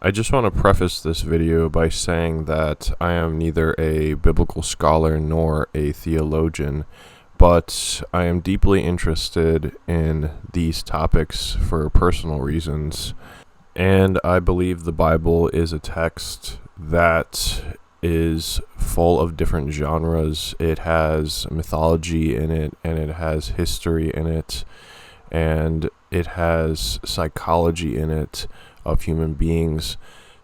I just want to preface this video by saying that I am neither a biblical scholar nor a theologian, but I am deeply interested in these topics for personal reasons, and I believe the Bible is a text that is full of different genres. It has mythology in it, and it has history in it, and it has psychology in it of human beings.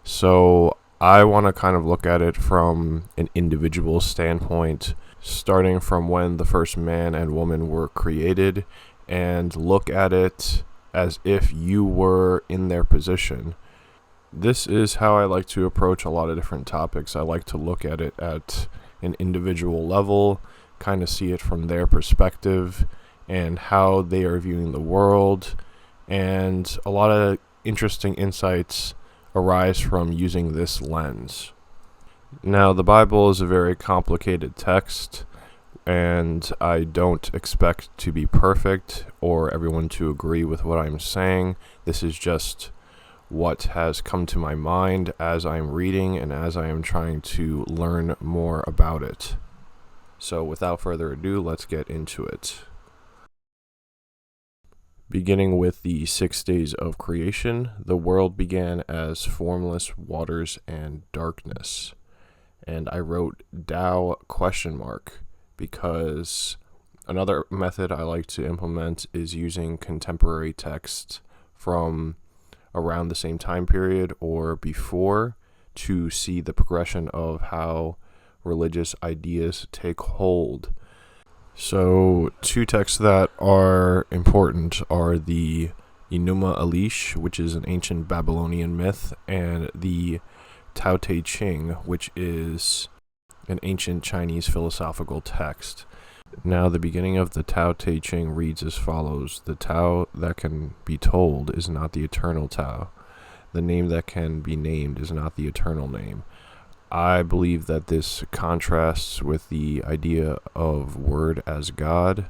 So I want to kind of look at it from an individual standpoint, starting from when the first man and woman were created, and look at it as if you were in their position. This is how I like to approach a lot of different topics. I like to look at it at an individual level, kind of see it from their perspective and how they are viewing the world, and a lot of interesting insights arise from using this lens. Now, the Bible is a very complicated text, and I don't expect to be perfect or everyone to agree with what I'm saying. This is just what has come to my mind as I'm reading and as I am trying to learn more about it. So without further ado, let's get into it. Beginning with the 6 days of creation, the world began as formless waters and darkness. And I wrote Tao ? Because another method I like to implement is using contemporary text from around the same time period or before to see the progression of how religious ideas take hold. So, two texts that are important are the Enuma Elish, which is an ancient Babylonian myth, and the Tao Te Ching, which is an ancient Chinese philosophical text. Now, the beginning of the Tao Te Ching reads as follows: "The Tao that can be told is not the eternal Tao. The name that can be named is not the eternal name." I believe that this contrasts with the idea of Word as God.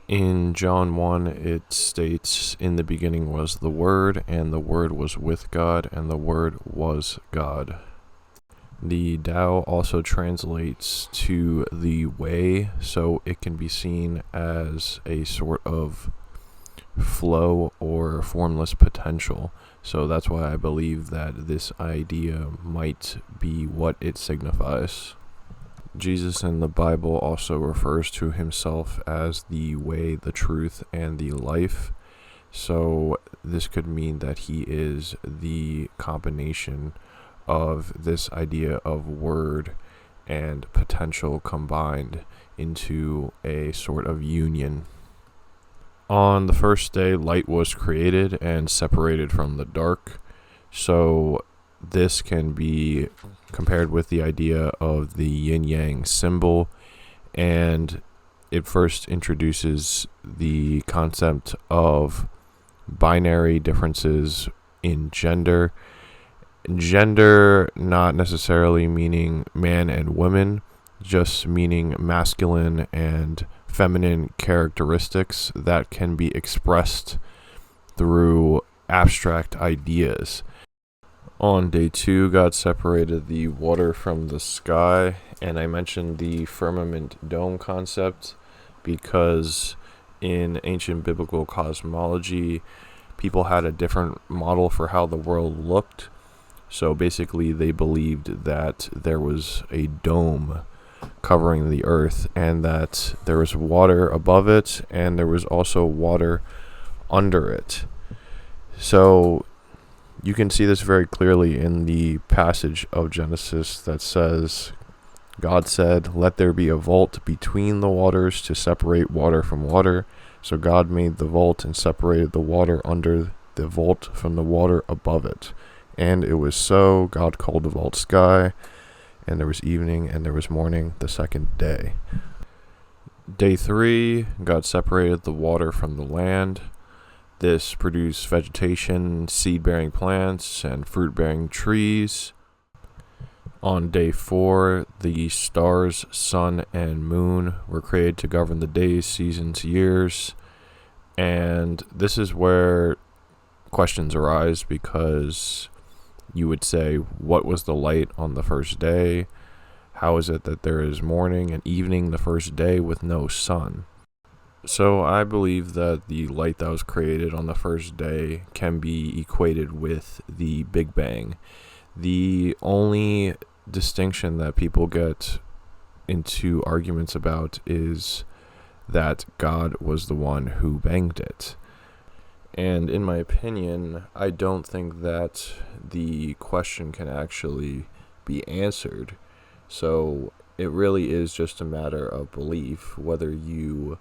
In John 1, it states, "In the beginning was the Word, and the Word was with God, and the Word was God." The Tao also translates to the way, so it can be seen as a sort of flow or formless potential. So that's why I believe that this idea might be what it signifies. Jesus in the Bible also refers to himself as the way, the truth, and the life. So this could mean that he is the combination of this idea of word and potential combined into a sort of union. On the first day, light was created and separated from the dark. So this can be compared with the idea of the yin-yang symbol, and it first introduces the concept of binary differences in gender. Gender not necessarily meaning man and woman, just meaning masculine and feminine characteristics that can be expressed through abstract ideas. On day 2, God separated the water from the sky, and I mentioned the firmament dome concept because in ancient biblical cosmology, people had a different model for how the world looked. So basically, they believed that there was a dome covering the earth, and that there was water above it, and there was also water under it. So you can see this very clearly in the passage of Genesis that says, "God said, 'Let there be a vault between the waters to separate water from water.' So God made the vault and separated the water under the vault from the water above it. And it was so. God called the vault sky. And there was evening, and there was morning, the second day." Day 3, God separated the water from the land. This produced vegetation, seed-bearing plants, and fruit-bearing trees. On day 4, the stars, sun, and moon were created to govern the days, seasons, years. And this is where questions arise, because you would say, what was the light on the first day? How is it that there is morning and evening the first day with no sun? So I believe that the light that was created on the first day can be equated with the Big Bang. The only distinction that people get into arguments about is that God was the one who banged it. And in my opinion, I don't think that the question can actually be answered. So it really is just a matter of belief, whether you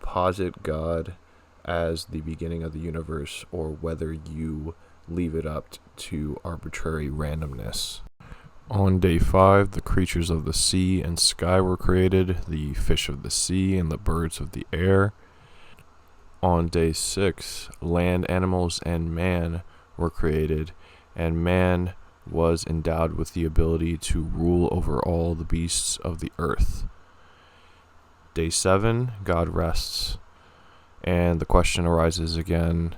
posit God as the beginning of the universe or whether you leave it up to arbitrary randomness. On day 5, the creatures of the sea and sky were created, the fish of the sea and the birds of the air. On day 6, land animals and man were created, and man was endowed with the ability to rule over all the beasts of the earth. Day 7, God rests, and the question arises again,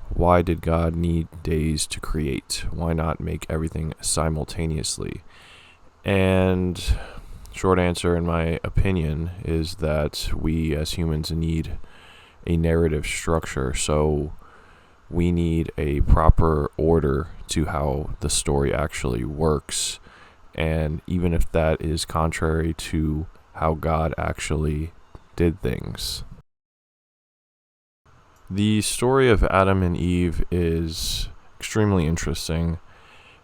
why did God need days to create? Why not make everything simultaneously? And short answer, in my opinion, is that we as humans need a narrative structure, so we need a proper order to how the story actually works, and even if that is contrary to how God actually did things. The story of Adam and Eve is extremely interesting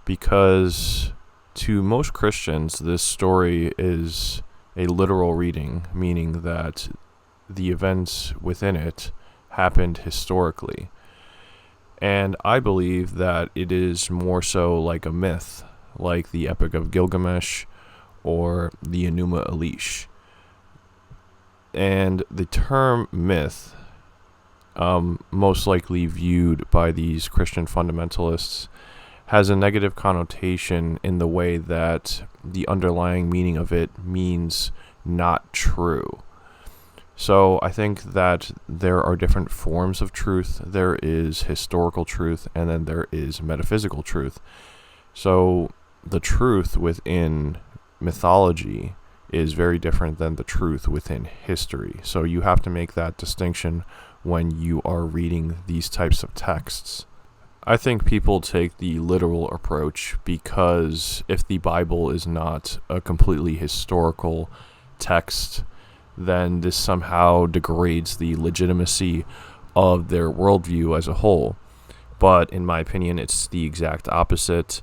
because to most Christians, this story is a literal reading, meaning that the events within it happened historically. And I believe that it is more so like a myth, like the Epic of Gilgamesh or the Enuma Elish. And the term myth, most likely viewed by these Christian fundamentalists, has a negative connotation in the way that the underlying meaning of it means not true. So I think that there are different forms of truth. There is historical truth, and then there is metaphysical truth. So the truth within mythology is very different than the truth within history. So you have to make that distinction when you are reading these types of texts. I think people take the literal approach because if the Bible is not a completely historical text, then this somehow degrades the legitimacy of their worldview as a whole. But in my opinion, it's the exact opposite.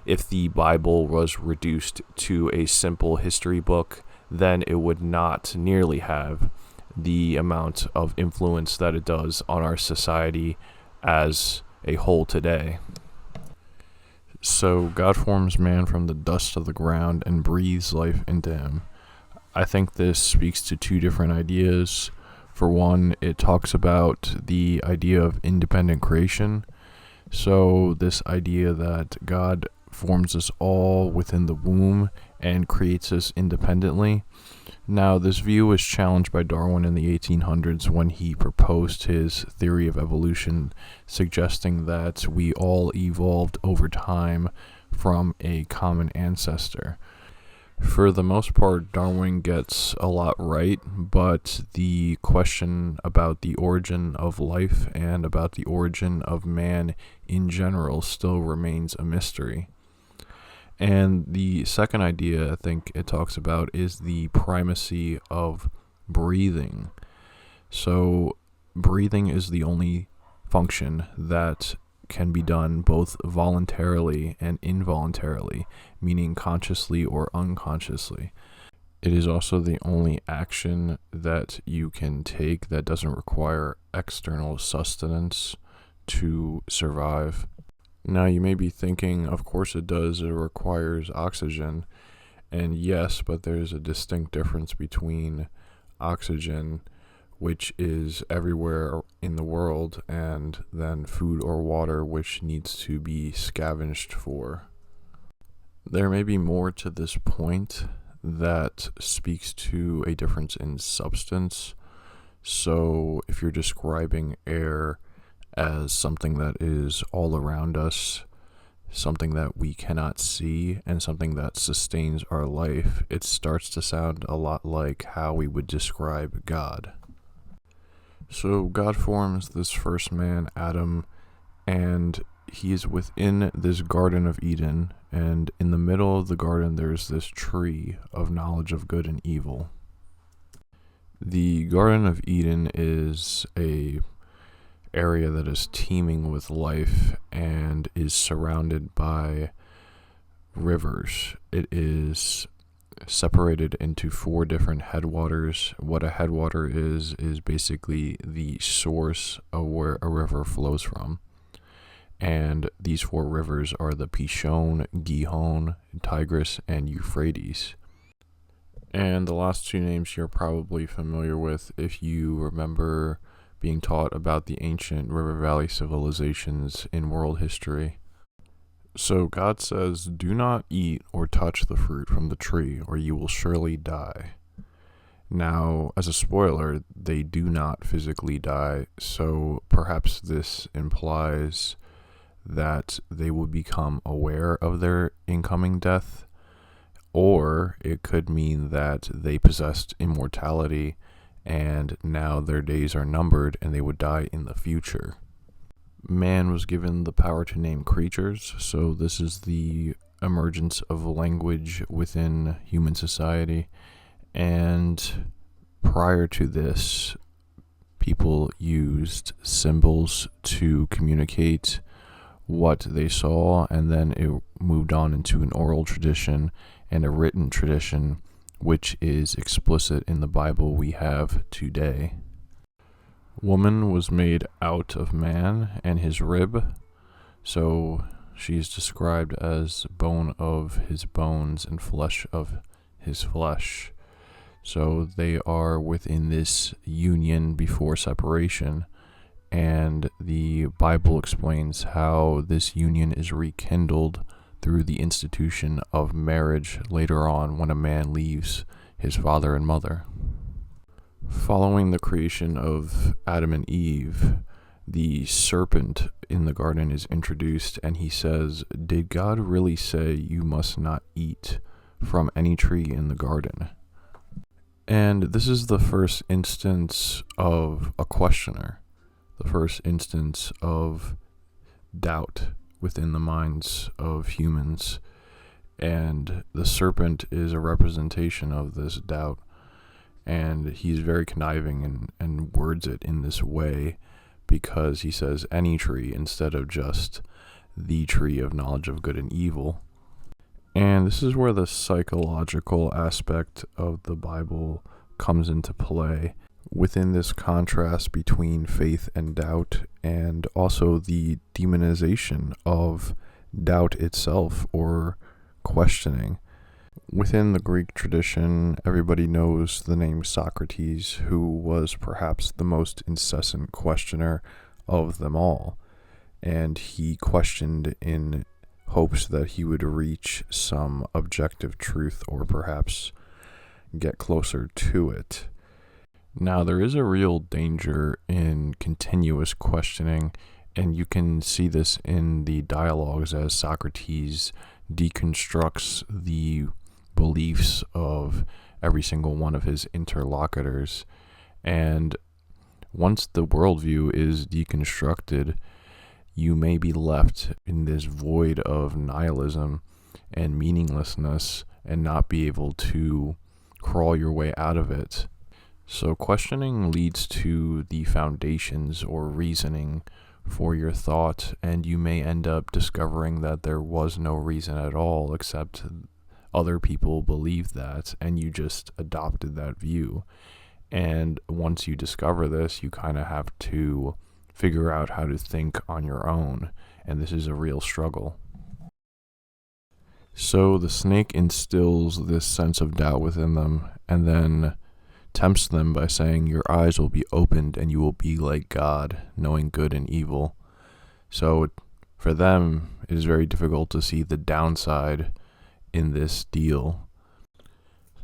If the Bible was reduced to a simple history book, then it would not nearly have the amount of influence that it does on our society as a whole today. So God forms man from the dust of the ground and breathes life into him. I think this speaks to two different ideas. For one, it talks about the idea of independent creation. So this idea that God forms us all within the womb and creates us independently. Now, this view was challenged by Darwin in the 1800s when he proposed his theory of evolution, suggesting that we all evolved over time from a common ancestor. For the most part, Darwin gets a lot right, but the question about the origin of life and about the origin of man in general still remains a mystery. And the second idea I think it talks about is the primacy of breathing. So breathing is the only function that can be done both voluntarily and involuntarily, meaning consciously or unconsciously. It is also the only action that you can take that doesn't require external sustenance to survive. Now, you may be thinking, of course it does, it requires oxygen. And yes, but there's a distinct difference between oxygen, which is everywhere in the world, and then food or water, which needs to be scavenged for. There may be more to this point that speaks to a difference in substance. So if you're describing air as something that is all around us, something that we cannot see, and something that sustains our life, it starts to sound a lot like how we would describe God. So God forms this first man, Adam, and he is within this Garden of Eden, and in the middle of the garden there's this tree of knowledge of good and evil. The Garden of Eden is a area that is teeming with life and is surrounded by rivers. It is separated into 4 different headwaters. What a headwater is basically the source of where a river flows from. And these 4 rivers are the Pishon, Gihon, Tigris, and Euphrates. And the last 2 names you're probably familiar with if you remember being taught about the ancient river valley civilizations in world history. So God says, "Do not eat or touch the fruit from the tree, or you will surely die." Now, as a spoiler, they do not physically die, so perhaps this implies that they will become aware of their incoming death, or it could mean that they possessed immortality and now their days are numbered and they would die in the future. Man was given the power to name creatures, so this is the emergence of language within human society. And prior to this, people used symbols to communicate what they saw, and then it moved on into an oral tradition and a written tradition, which is explicit in the Bible we have today. Woman was made out of man and his rib, so she is described as bone of his bones and flesh of his flesh. So they are within this union before separation, and the Bible explains how this union is rekindled through the institution of marriage later on when a man leaves his father and mother. Following the creation of Adam and Eve, the serpent in the garden is introduced, and he says, "Did God really say you must not eat from any tree in the garden?" And this is the first instance of a questioner, the first instance of doubt within the minds of humans. And the serpent is a representation of this doubt. And he's very conniving and words it in this way because he says any tree instead of just the tree of knowledge of good and evil. And this is where the psychological aspect of the Bible comes into play within this contrast between faith and doubt, and also the demonization of doubt itself or questioning. Within the Greek tradition, everybody knows the name Socrates, who was perhaps the most incessant questioner of them all. And he questioned in hopes that he would reach some objective truth or perhaps get closer to it. Now, there is a real danger in continuous questioning, and you can see this in the dialogues as Socrates deconstructs the beliefs of every single one of his interlocutors. And once the worldview is deconstructed, you may be left in this void of nihilism and meaninglessness and not be able to crawl your way out of it. So questioning leads to the foundations or reasoning for your thought, and you may end up discovering that there was no reason at all, except other people believed that, and you just adopted that view. And once you discover this, you kind of have to figure out how to think on your own, and this is a real struggle. So the snake instills this sense of doubt within them, and then tempts them by saying, "Your eyes will be opened and you will be like God, knowing good and evil." So for them, it is very difficult to see the downside in this deal.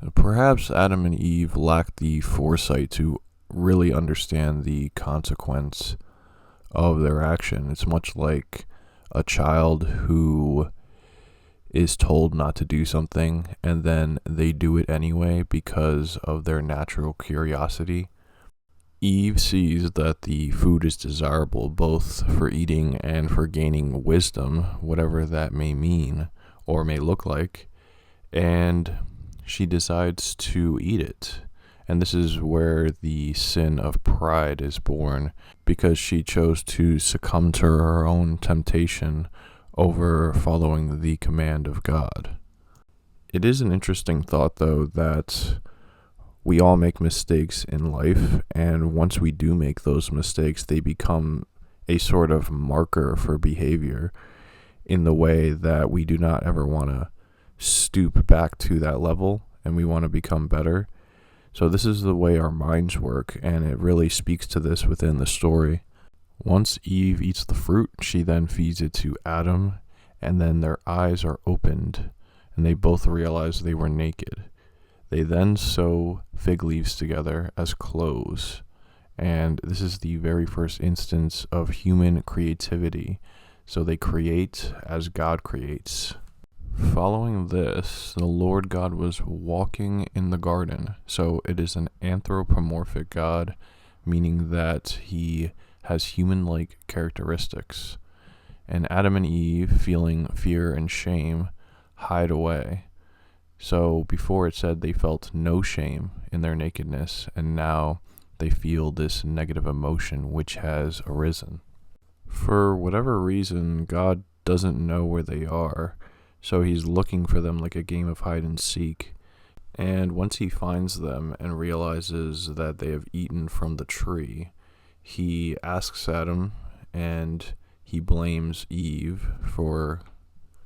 So perhaps Adam and Eve lacked the foresight to really understand the consequence of their action. It's much like a child who is told not to do something and then they do it anyway because of their natural curiosity. Eve sees that the food is desirable both for eating and for gaining wisdom, whatever that may mean or may look like, and she decides to eat it. And this is where the sin of pride is born, because she chose to succumb to her own temptation over following the command of God. It is an interesting thought, though, that we all make mistakes in life, and once we do make those mistakes, they become a sort of marker for behavior in the way that we do not ever want to stoop back to that level, and we want to become better. So this is the way our minds work, and it really speaks to this within the story. Once Eve eats the fruit, she then feeds it to Adam, and then their eyes are opened, and they both realize they were naked. They then sew fig leaves together as clothes, and this is the very first instance of human creativity. So they create as God creates. Following this, the Lord God was walking in the garden. So it is an anthropomorphic God, meaning that he has human-like characteristics. And Adam and Eve, feeling fear and shame, hide away. So before it said they felt no shame in their nakedness, and now they feel this negative emotion which has arisen. For whatever reason, God doesn't know where they are, so he's looking for them like a game of hide and seek. And once he finds them and realizes that they have eaten from the tree, he asks Adam, and he blames Eve for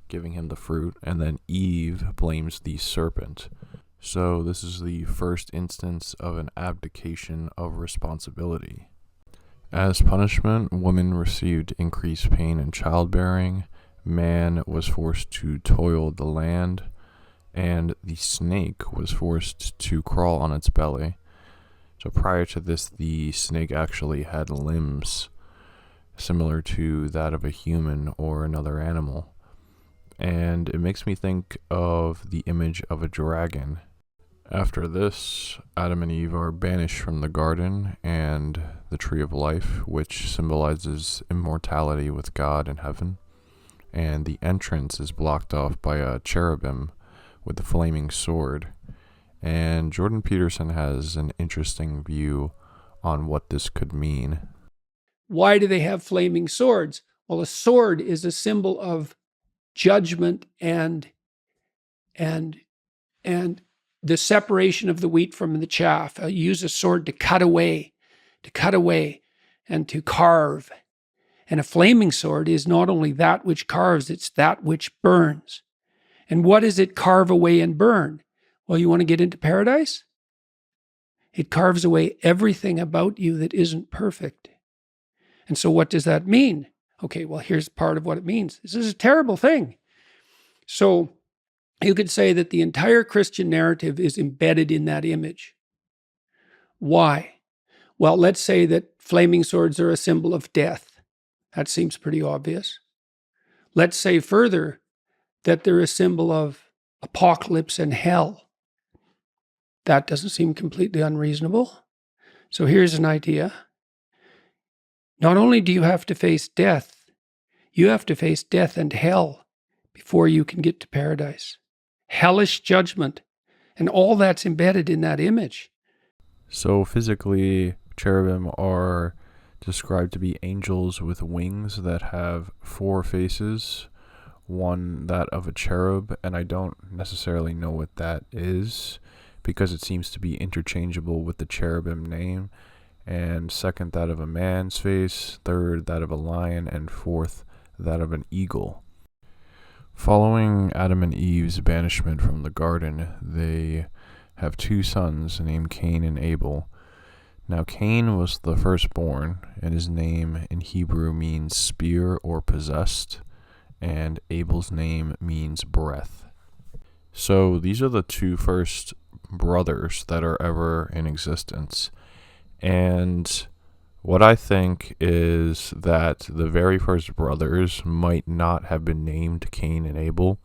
giving him the fruit, and then Eve blames the serpent. So this is the first instance of an abdication of responsibility. As punishment, women received increased pain in childbearing, man was forced to toil the land, and the snake was forced to crawl on its belly. So prior to this, the snake actually had limbs similar to that of a human or another animal. And it makes me think of the image of a dragon. After this, Adam and Eve are banished from the garden and the tree of life, which symbolizes immortality with God in heaven. And the entrance is blocked off by a cherubim with a flaming sword. And Jordan Peterson has an interesting view on what this could mean. Why do they have flaming swords? Well, a sword is a symbol of judgment and the separation of the wheat from the chaff. You use a sword to cut away and to carve. And a flaming sword is not only that which carves, it's that which burns. And what does it carve away and burn? Well, you want to get into paradise? It carves away everything about you that isn't perfect. And so what does that mean? Okay, well, here's part of what it means. This is a terrible thing. So you could say that the entire Christian narrative is embedded in that image. Why? Well, let's say that flaming swords are a symbol of death. That seems pretty obvious. Let's say further that they're a symbol of apocalypse and hell. That doesn't seem completely unreasonable. So here's an idea. Not only do you have to face death, you have to face death and hell before you can get to paradise. Hellish judgment. And all that's embedded in that image. So physically, cherubim are described to be angels with wings that have 4 faces, one that of a cherub, and I don't necessarily know what that is because it seems to be interchangeable with the cherubim name, and second, that of a man's face, third, that of a lion, and fourth, that of an eagle. Following Adam and Eve's banishment from the garden, they have 2 sons named Cain and Abel. Now Cain was the firstborn, and his name in Hebrew means spear or possessed, and Abel's name means breath. So these are the 2 first brothers that are ever in existence. And What I think is that the very first brothers might not have been named Cain and Abel,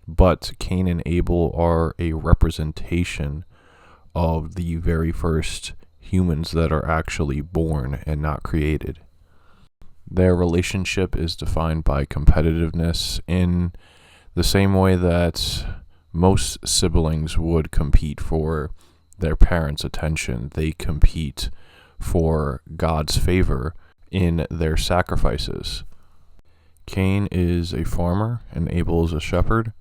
but Cain and Abel are a representation of the very first humans that are actually born and not created. Their relationship is defined by competitiveness in the same way that most siblings would compete for their parents' attention. They compete for God's favor in their sacrifices. Cain is a farmer and Abel is a shepherd.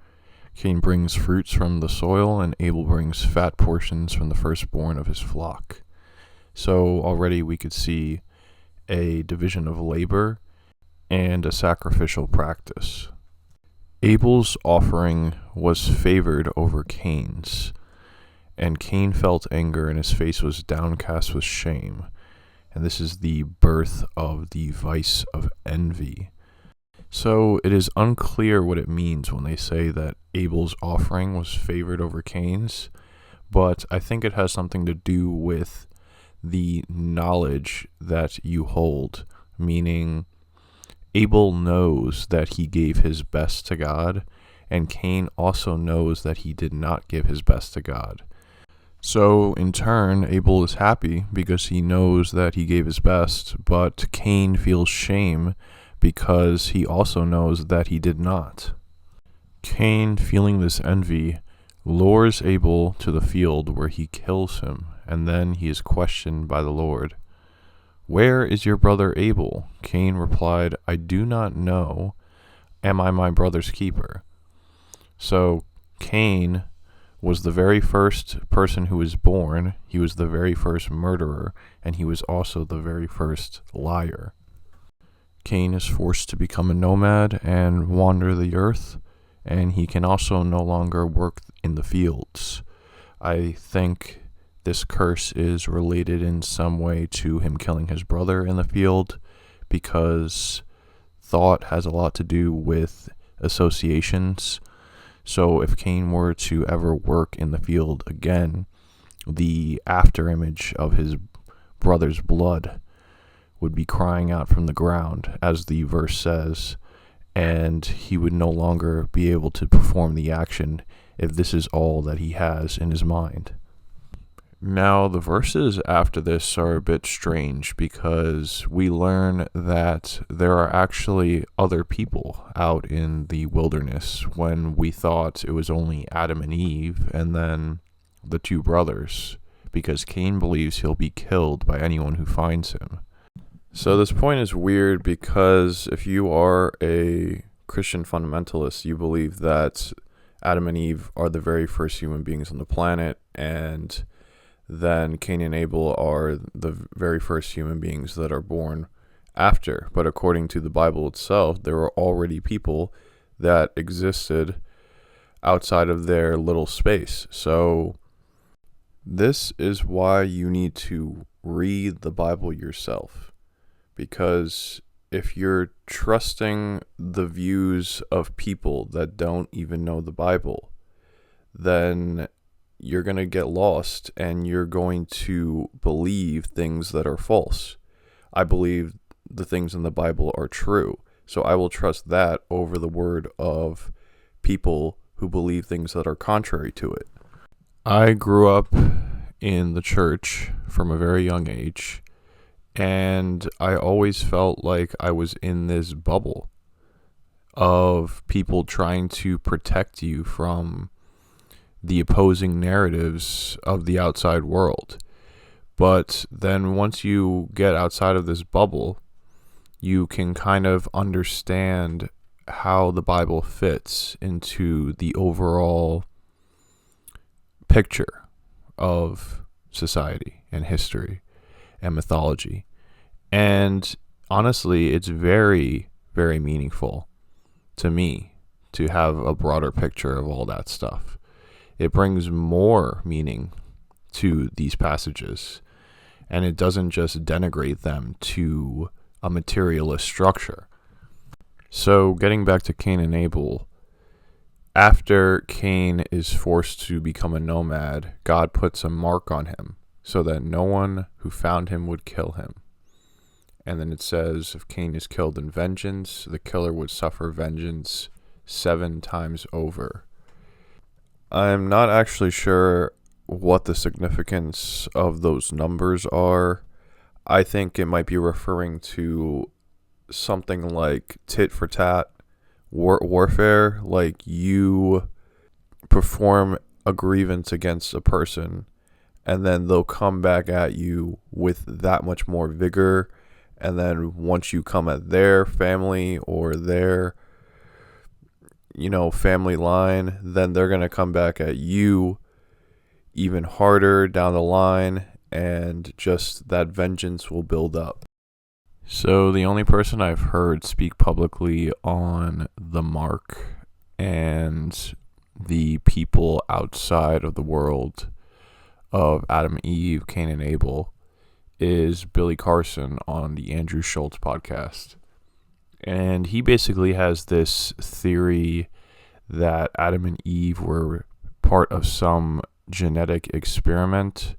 Cain brings fruits from the soil and Abel brings fat portions from the firstborn of his flock. So already we could see a division of labor and a sacrificial practice. Abel's offering was favored over Cain's, and Cain felt anger and his face was downcast with shame. And this is the birth of the vice of envy. So it is unclear what it means when they say that Abel's offering was favored over Cain's, but I think it has something to do with the knowledge that you hold, meaning Abel knows that he gave his best to God, and Cain also knows that he did not give his best to God. So, in turn, Abel is happy because he knows that he gave his best, but Cain feels shame because he also knows that he did not. Cain, feeling this envy, lures Abel to the field where he kills him, and then he is questioned by the Lord. "Where is your brother Abel?" Cain replied, "I do not know. Am I my brother's keeper?" So Cain was the very first person who was born, he was the very first murderer, and he was also the very first liar. Cain is forced to become a nomad and wander the earth, and he can also no longer work in the fields. I think this curse is related in some way to him killing his brother in the field, because thought has a lot to do with associations. So if Cain were to ever work in the field again, the afterimage of his brother's blood would be crying out from the ground, as the verse says, and he would no longer be able to perform the action if this is all that he has in his mind. Now, the verses after this are a bit strange because we learn that there are actually other people out in the wilderness when we thought it was only Adam and Eve and then the two brothers, because Cain believes he'll be killed by anyone who finds him. So this point is weird because if you are a Christian fundamentalist, you believe that Adam and Eve are the very first human beings on the planet, and then Cain and Abel are the very first human beings that are born after. But according to the Bible itself, there were already people that existed outside of their little space. So this is why you need to read the Bible yourself. Because if you're trusting the views of people that don't even know the Bible, then you're going to get lost and you're going to believe things that are false. I believe the things in the Bible are true, so I will trust that over the word of people who believe things that are contrary to it. I grew up in the church from a very young age, and I always felt like I was in this bubble of people trying to protect you from the opposing narratives of the outside world. But then once you get outside of this bubble, you can kind of understand how the Bible fits into the overall picture of society and history and mythology. And honestly, it's very, very meaningful to me to have a broader picture of all that stuff. It brings more meaning to these passages, and it doesn't just denigrate them to a materialist structure. So getting back to Cain and Abel, after Cain is forced to become a nomad, God puts a mark on him so that no one who found him would kill him. And then it says, if Cain is killed in vengeance, the killer would suffer vengeance 7 times over. I'm not actually sure what the significance of those numbers are. I think it might be referring to something like tit for tat warfare, like you perform a grievance against a person and then they'll come back at you with that much more vigor, and then once you come at their family or their family line, then they're going to come back at you even harder down the line, and just that vengeance will build up. So the only person I've heard speak publicly on the mark and the people outside of the world of Adam and Eve, Cain and Abel, is Billy Carson on the Andrew Schultz podcast. And he basically has this theory that Adam and Eve were part of some genetic experiment.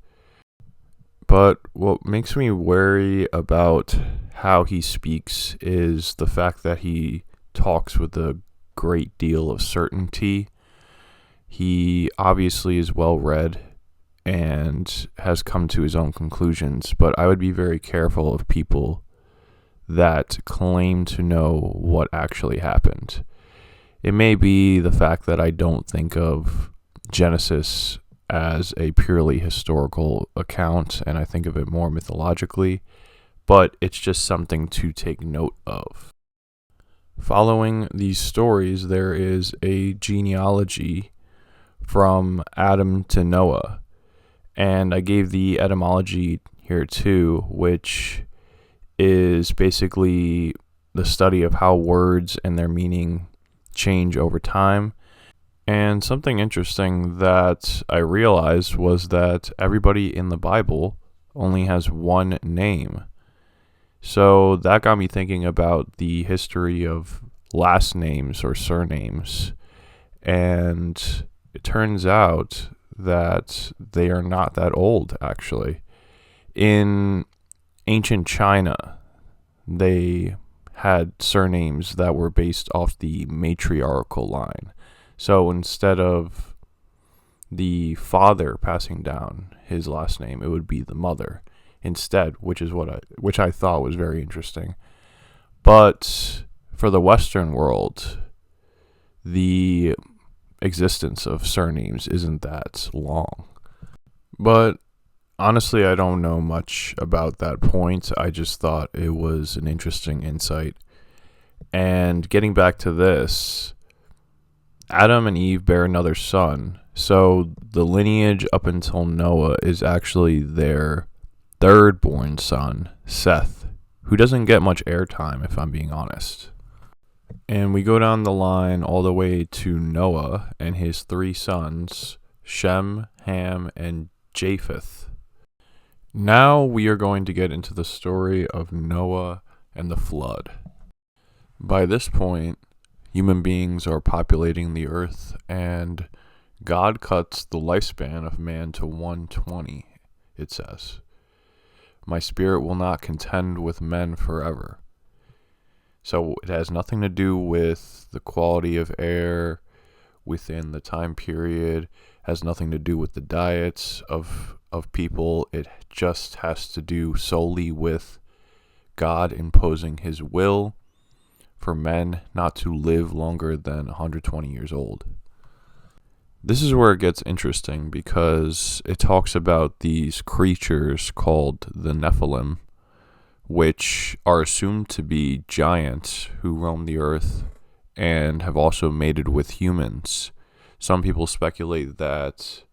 But what makes me wary about how he speaks is the fact that he talks with a great deal of certainty. He obviously is well read and has come to his own conclusions, but I would be very careful of people that claim to know what actually happened. It may be the fact that I don't think of Genesis as a purely historical account, and I think of it more mythologically, but it's just something to take note of. Following these stories, there is a genealogy from Adam to Noah, and I gave the etymology here too, which is basically the study of how words and their meaning change over time. And something interesting that I realized was that everybody in the Bible only has one name. So that got me thinking about the history of last names or surnames. And it turns out that they are not that old, actually. In ancient China, they had surnames that were based off the matriarchal line. So instead of the father passing down his last name, it would be the mother instead, which I thought was very interesting. But for the Western world, the existence of surnames isn't that long. But honestly, I don't know much about that point. I just thought it was an interesting insight. And getting back to this, Adam and Eve bear another son. So the lineage up until Noah is actually their third born son, Seth, who doesn't get much airtime, if I'm being honest. And we go down the line all the way to Noah and his 3 sons, Shem, Ham, and Japheth. Now we are going to get into the story of Noah and the flood. By this point, human beings are populating the earth, and God cuts the lifespan of man to 120, it says. My spirit will not contend with men forever. So it has nothing to do with the quality of air within the time period, has nothing to do with the diets of people. It just has to do solely with God imposing his will for men not to live longer than 120 years old. This is where it gets interesting, because it talks about these creatures called the Nephilim, which are assumed to be giants who roam the earth and have also mated with humans. Some people speculate that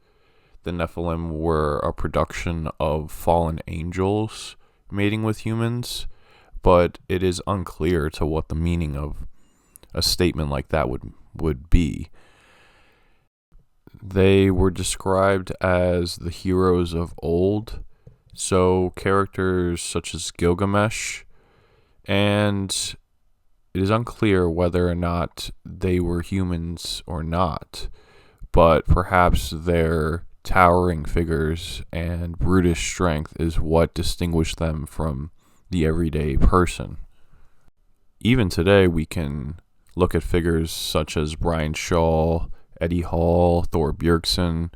the Nephilim were a production of fallen angels mating with humans, but it is unclear to what the meaning of a statement like that would be. They were described as the heroes of old, so characters such as Gilgamesh, and it is unclear whether or not they were humans or not, but perhaps their towering figures and brutish strength is what distinguished them from the everyday person. Even today, we can look at figures such as Brian Shaw, Eddie Hall, Thor Bjergsen,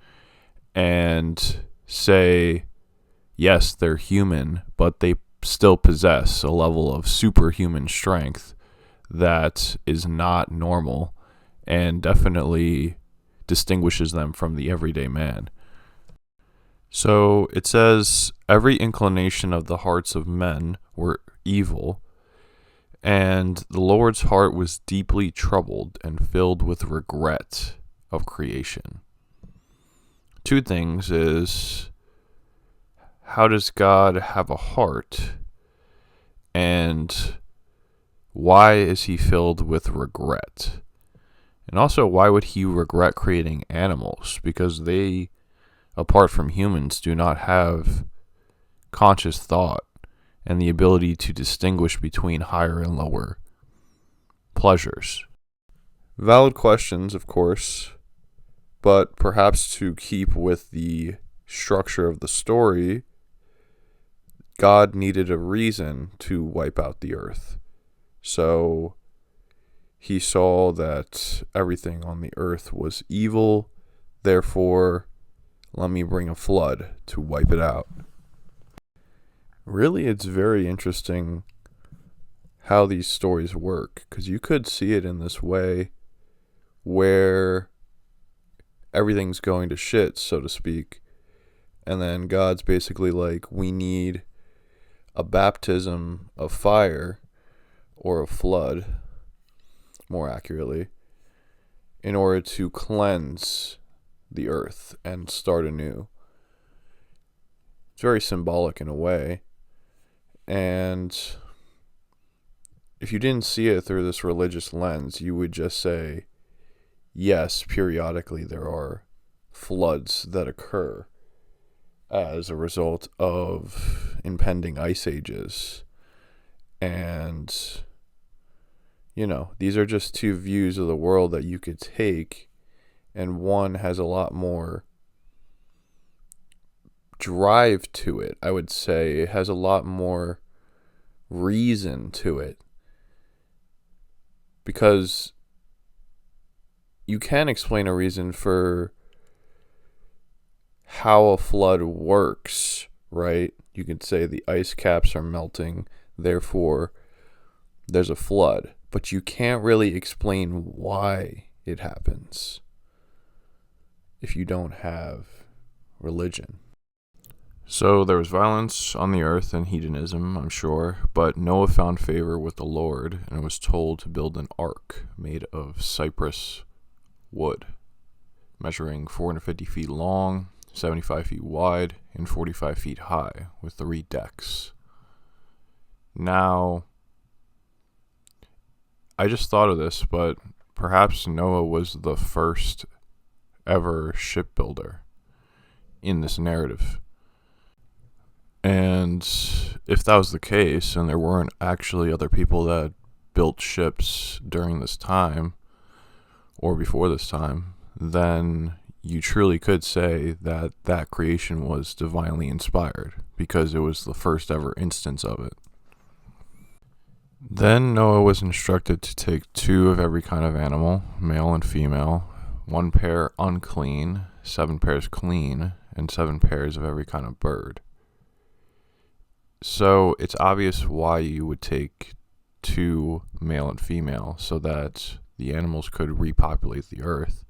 and say, yes, they're human, but they still possess a level of superhuman strength that is not normal and definitely distinguishes them from the everyday man. So it says, every inclination of the hearts of men were evil, and the Lord's heart was deeply troubled and filled with regret of creation. Two things is, how does God have a heart? And why is he filled with regret? And also, why would he regret creating animals? Because they, apart from humans, do not have conscious thought and the ability to distinguish between higher and lower pleasures. Valid questions, of course, but perhaps to keep with the structure of the story, God needed a reason to wipe out the earth. So he saw that everything on the earth was evil, therefore, let me bring a flood to wipe it out. Really, it's very interesting how these stories work, because you could see it in this way where everything's going to shit, so to speak, and then God's basically like, we need a baptism of fire, or a flood, more accurately, in order to cleanse the earth and start anew. It's very symbolic in a way. And if you didn't see it through this religious lens, you would just say, yes, periodically there are floods that occur as a result of impending ice ages. And, these are just two views of the world that you could take, and one has a lot more drive to it, I would say. It has a lot more reason to it, because you can explain a reason for how a flood works, right? You could say the ice caps are melting, therefore there's a flood, but you can't really explain why it happens if you don't have religion. So there was violence on the earth and hedonism, I'm sure, but Noah found favor with the Lord and was told to build an ark made of cypress wood, measuring 450 feet long, 75 feet wide, and 45 feet high, with 3 decks. Now, I just thought of this, but perhaps Noah was the first ever shipbuilder in this narrative. And if that was the case, and there weren't actually other people that built ships during this time, or before this time, then you truly could say that that creation was divinely inspired, because it was the first ever instance of it. Then Noah was instructed to take 2 of every kind of animal, male and female, 1 pair unclean, 7 pairs clean, and 7 pairs of every kind of bird. So it's obvious why you would take 2 male and female, so that the animals could repopulate the earth.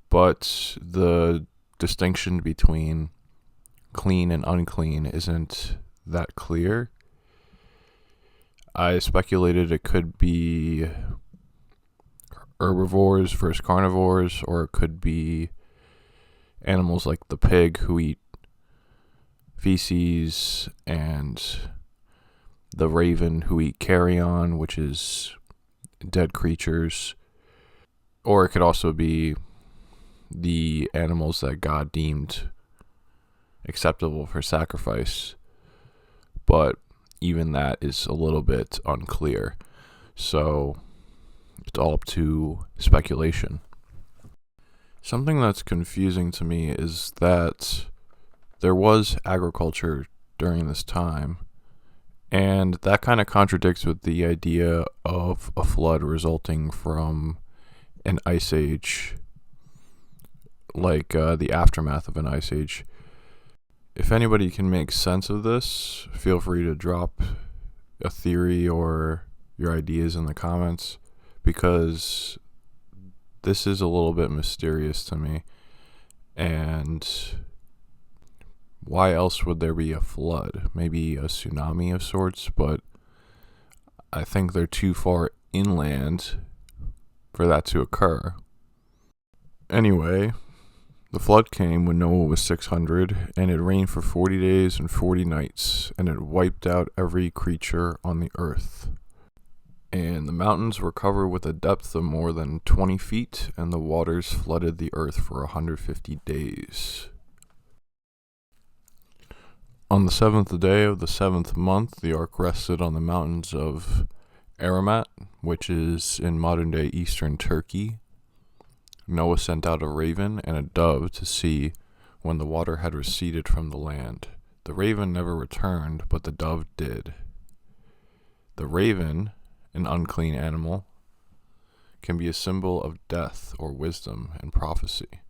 But the distinction between clean and unclean isn't that clear. I speculated it could be herbivores versus carnivores, or it could be animals like the pig who eat feces, and the raven who eat carrion, which is dead creatures. Or it could also be the animals that God deemed acceptable for sacrifice, but even that is a little bit unclear. So it's all up to speculation. Something that's confusing to me is that there was agriculture during this time, And that kind of contradicts with the idea of a flood resulting from an ice age, like the aftermath of an ice age. If anybody can make sense of this, feel free to drop a theory or your ideas in the comments, because this is a little bit mysterious to me. And why else would there be a flood? Maybe a tsunami of sorts, but I think they're too far inland for that to occur. Anyway, the flood came when Noah was 600, and it rained for 40 days and 40 nights, and it wiped out every creature on the earth. And the mountains were covered with a depth of more than 20 feet, and the waters flooded the earth for 150 days. On the 7th day of the 7th month, the ark rested on the mountains of Ararat, which is in modern-day eastern Turkey. Noah sent out a raven and a dove to see when the water had receded from the land. The raven never returned, but the dove did. The raven, an unclean animal, can be a symbol of death or wisdom and prophecy.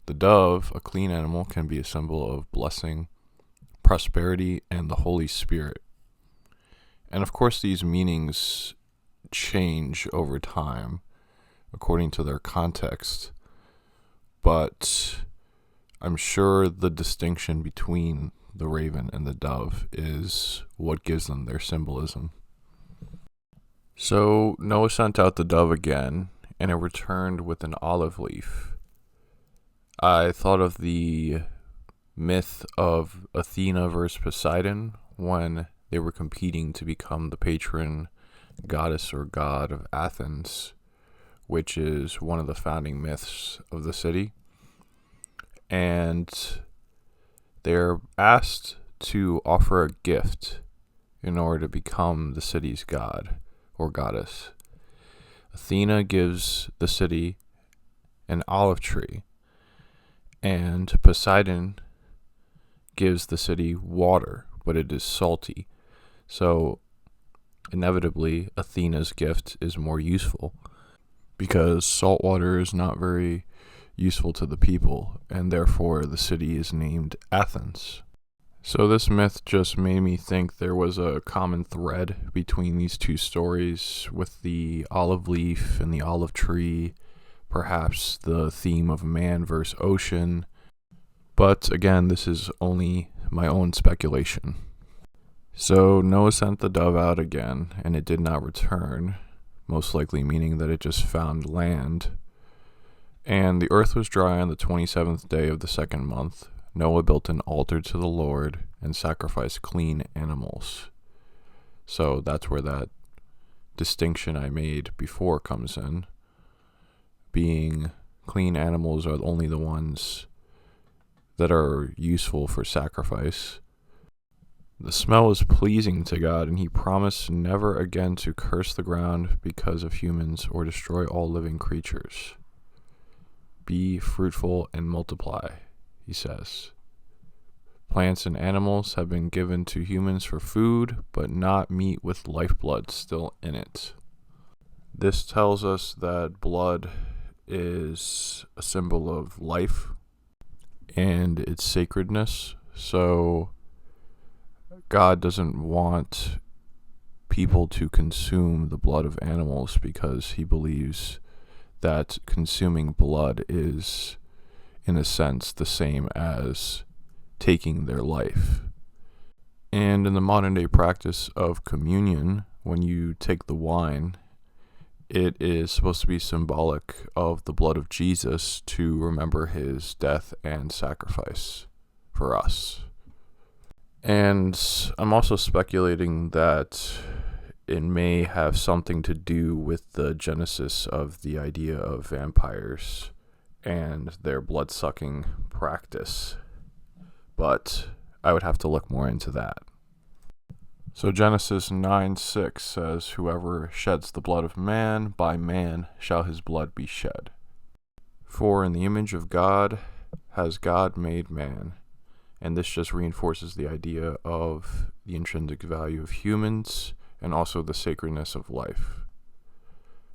The dove, a clean animal, can be a symbol of blessing, prosperity, and the Holy Spirit. And of course, these meanings change over time according to their context, but I'm sure the distinction between the raven and the dove is what gives them their symbolism. So Noah sent out the dove again, and it returned with an olive leaf. I thought of the myth of Athena versus Poseidon when they were competing to become the patron goddess or god of Athens, which is one of the founding myths of the city. And they're asked to offer a gift in order to become the city's god or goddess. Athena gives the city an olive tree, and Poseidon gives the city water, but it is salty. So inevitably, Athena's gift is more useful, because salt water is not very useful to the people, and therefore the city is named Athens. So this myth just made me think there was a common thread between these two stories, with the olive leaf and the olive tree, perhaps the theme of man versus ocean. But again, this is only my own speculation. So Noah sent the dove out again, and it did not return, most likely meaning that it just found land. And the earth was dry on the 27th day of the 2nd month. Noah built an altar to the Lord and sacrificed clean animals. So that's where that distinction I made before comes in. Being clean animals are only the ones that are useful for sacrifice. The smell was pleasing to God, and he promised never again to curse the ground because of humans or destroy all living creatures. Be fruitful and multiply, he says. Plants and animals have been given to humans for food, but not meat with lifeblood still in it. This tells us that blood is a symbol of life and its sacredness. So God doesn't want people to consume the blood of animals, because he believes that consuming blood is, in a sense, the same as taking their life. And in the modern day practice of communion, when you take the wine, it is supposed to be symbolic of the blood of Jesus to remember his death and sacrifice for us. And I'm also speculating that it may have something to do with the genesis of the idea of vampires and their blood-sucking practice. But I would have to look more into that. So Genesis 9:6 says, "Whoever sheds the blood of man, by man shall his blood be shed. For in the image of God has God made man, And this just reinforces the idea of the intrinsic value of humans and also the sacredness of life.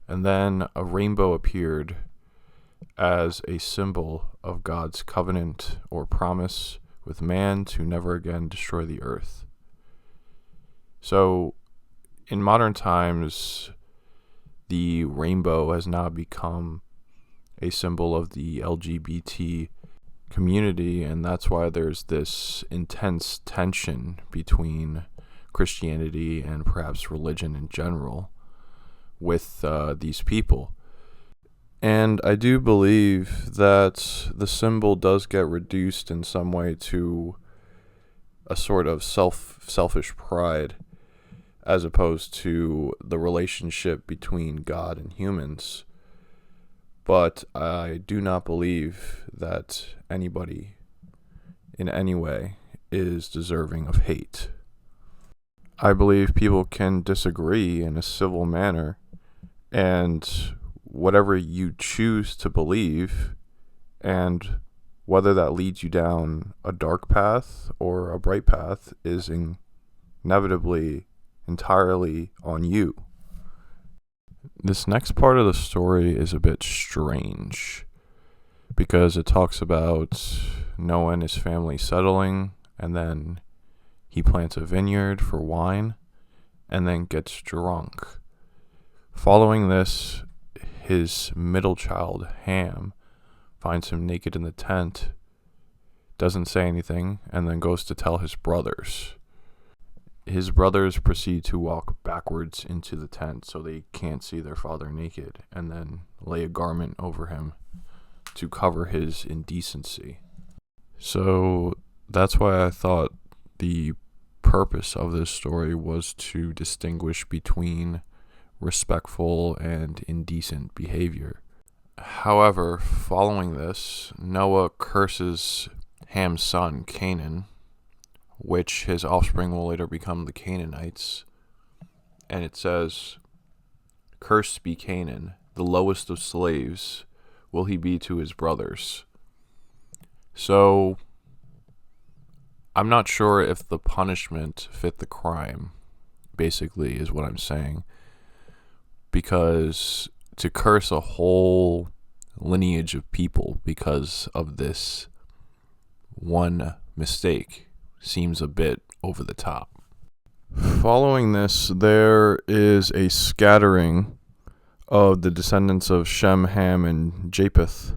And then a rainbow appeared as a symbol of God's covenant or promise with man to never again destroy the earth. So, in modern times, the rainbow has now become a symbol of the LGBT community, and that's why there's this intense tension between Christianity and perhaps religion in general with these people. And I do believe that the symbol does get reduced in some way to a sort of selfish pride, as opposed to the relationship between God and humans. But I do not believe that anybody in any way is deserving of hate. I believe people can disagree in a civil manner, and whatever you choose to believe, and whether that leads you down a dark path or a bright path, is inevitably entirely on you. This next part of the story is a bit strange because it talks about Noah and his family settling, and then he plants a vineyard for wine and then gets drunk. Following this, his middle child, Ham, finds him naked in the tent, doesn't say anything, and then goes to tell his brothers. His brothers proceed to walk backwards into the tent so they can't see their father naked, and then lay a garment over him to cover his indecency. So that's why I thought the purpose of this story was to distinguish between respectful and indecent behavior. However, following this, Noah curses Ham's son, Canaan, which his offspring will later become the Canaanites. And it says, "Cursed be Canaan, the lowest of slaves will he be to his brothers." So, I'm not sure if the punishment fit the crime, basically, is what I'm saying. Because to curse a whole lineage of people because of this one mistake seems a bit over the top. Following this, there is a scattering of the descendants of Shem, Ham, and Japheth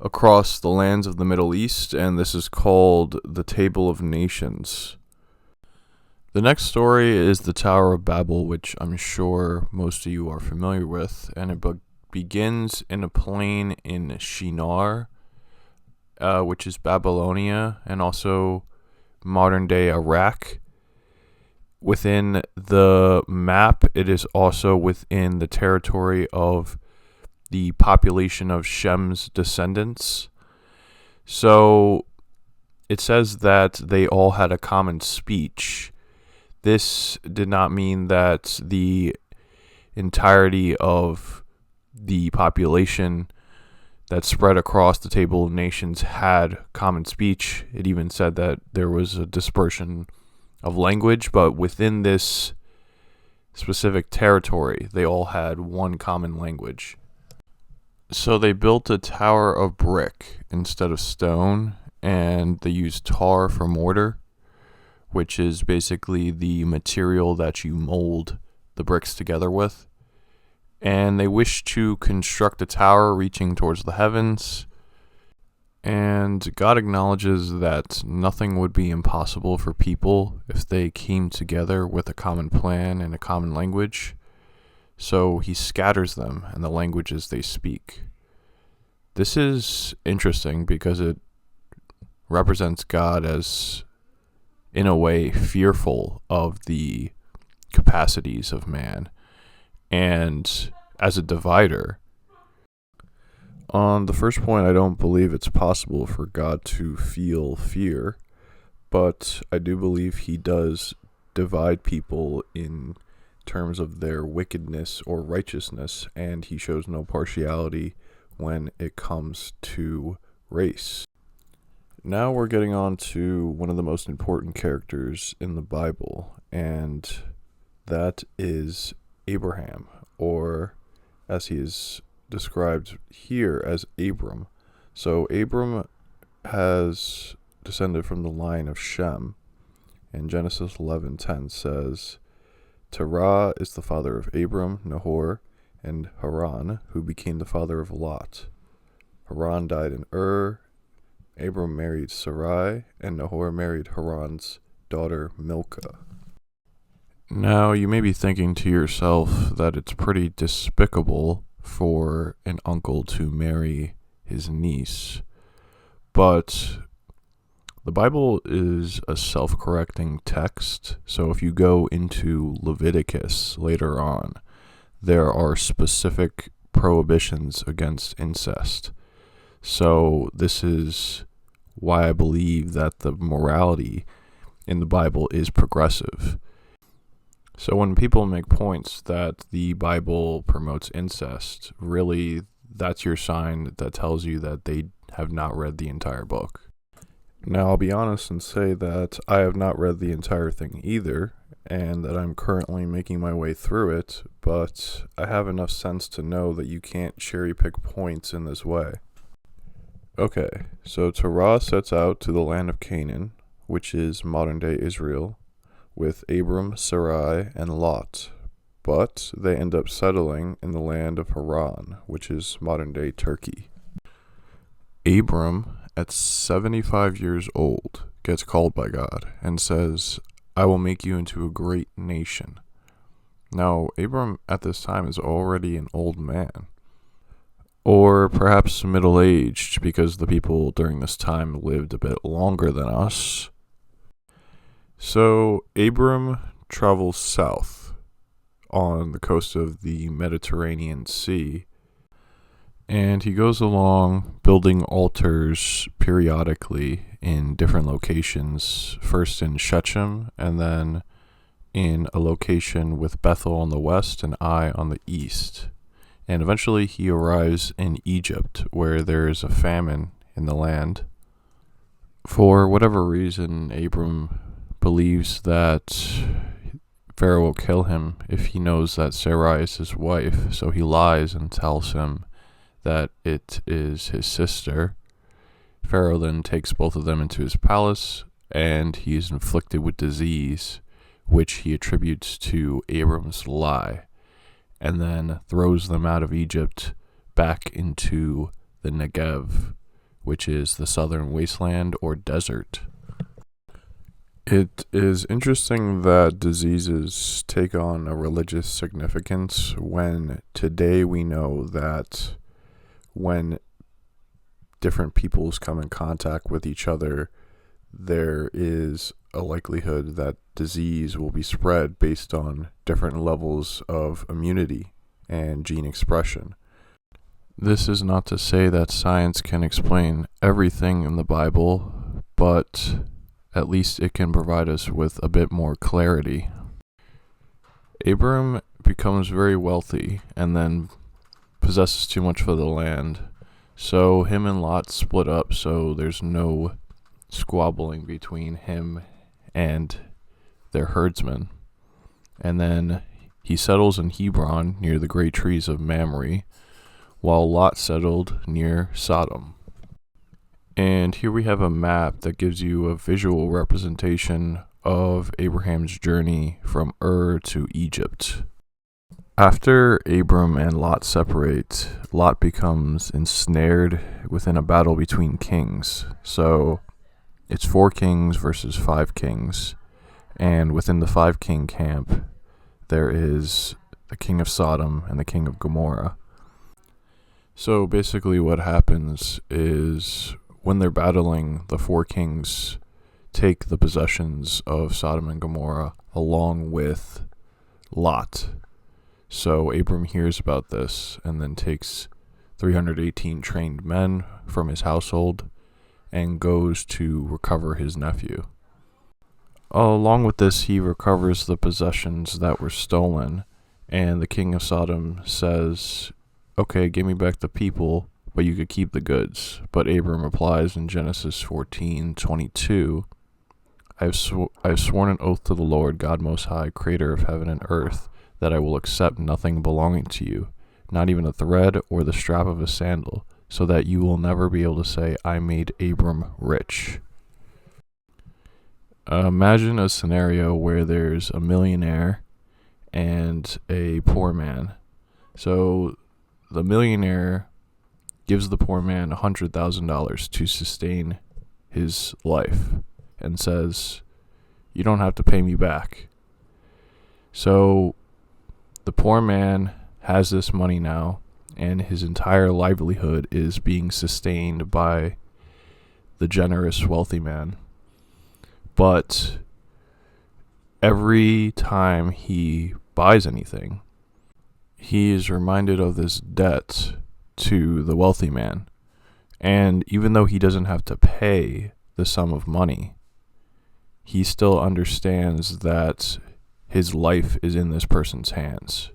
across the lands of the Middle East, and this is called the Table of Nations. The next story is the Tower of Babel, which I'm sure most of you are familiar with, and it begins in a plain in Shinar, which is Babylonia, and also modern-day Iraq. Within the map, it is also within the territory of the population of Shem's descendants. So it says that they all had a common speech. This did not mean that the entirety of the population that spread across the Table of Nations had common speech. It even said that there was a dispersion of language, but within this specific territory, they all had one common language. So they built a tower of brick instead of stone, and they used tar for mortar, which is basically the material that you mold the bricks together with. And they wished to construct a tower reaching towards the heavens. And God acknowledges that nothing would be impossible for people if they came together with a common plan and a common language. So he scatters them in the languages they speak. This is interesting because it represents God as, in a way, fearful of the capacities of man, and as a divider. On the first point, I don't believe it's possible for God to feel fear, but I do believe he does divide people in terms of their wickedness or righteousness, and he shows no partiality when it comes to race. Now we're getting on to one of the most important characters in the Bible, and that is Abraham, or as he is described here as Abram. So Abram has descended from the line of Shem, and Genesis 11:10 says, Terah is the father of Abram, Nahor, and Haran, who became the father of Lot. Haran died in Ur. Abram married Sarai, and Nahor married Haran's daughter Milcah. Now, you may be thinking to yourself that it's pretty despicable for an uncle to marry his niece, but the Bible is a self-correcting text, so if you go into Leviticus later on, there are specific prohibitions against incest. So this is why I believe that the morality in the Bible is progressive. So when people make points that the Bible promotes incest, really that's your sign that tells you that they have not read the entire book. Now I'll be honest and say that I have not read the entire thing either, and that I'm currently making my way through it, but I have enough sense to know that you can't cherry pick points in this way. Okay, so Terah sets out to the land of Canaan, which is modern-day Israel, with Abram, Sarai, and Lot, but they end up settling in the land of Haran, which is modern-day Turkey. Abram, at 75 years old, gets called by God and says, I will make you into a great nation. Now, Abram at this time is already an old man, or perhaps middle-aged, because the people during this time lived a bit longer than us. So Abram travels south on the coast of the Mediterranean Sea, and he goes along building altars periodically in different locations, first in Shechem, and then in a location with Bethel on the west and Ai on the east. And eventually he arrives in Egypt, where there is a famine in the land. For whatever reason, Abram believes that Pharaoh will kill him if he knows that Sarai is his wife, so he lies and tells him that it is his sister. Pharaoh then takes both of them into his palace, and he is inflicted with disease, which he attributes to Abram's lie, and then throws them out of Egypt back into the Negev, which is the southern wasteland or desert. It is interesting that diseases take on a religious significance when today we know that when different peoples come in contact with each other, there is a likelihood that disease will be spread based on different levels of immunity and gene expression. This is not to say that science can explain everything in the Bible, but at least it can provide us with a bit more clarity. Abram becomes very wealthy and then possesses too much for the land, so him and Lot split up, so there's no squabbling between him and their herdsmen. And then he settles in Hebron near the great trees of Mamre, while Lot settled near Sodom. And here we have a map that gives you a visual representation of Abraham's journey from Ur to Egypt. After Abram and Lot separate, Lot becomes ensnared within a battle between kings. So it's 4 kings versus 5 kings. And within the 5-king camp, there is the king of Sodom and the king of Gomorrah. So basically what happens is when they're battling, the 4 kings take the possessions of Sodom and Gomorrah along with Lot. So Abram hears about this and then takes 318 trained men from his household and goes to recover his nephew. Along with this, he recovers the possessions that were stolen, and the king of Sodom says, okay, give me back the people, but you could keep the goods. But Abram replies in Genesis 14:22, I have sworn an oath to the Lord, God Most High, creator of heaven and earth, that I will accept nothing belonging to you, not even a thread or the strap of a sandal, so that you will never be able to say, I made Abram rich. Imagine a scenario where there's a millionaire and a poor man. So the millionaire gives the poor man $100,000 to sustain his life and says, you don't have to pay me back. So the poor man has this money now, and his entire livelihood is being sustained by the generous, wealthy man. But every time he buys anything, he is reminded of this debt to the wealthy man. And even though he doesn't have to pay the sum of money, he still understands that his life is in this person's hands.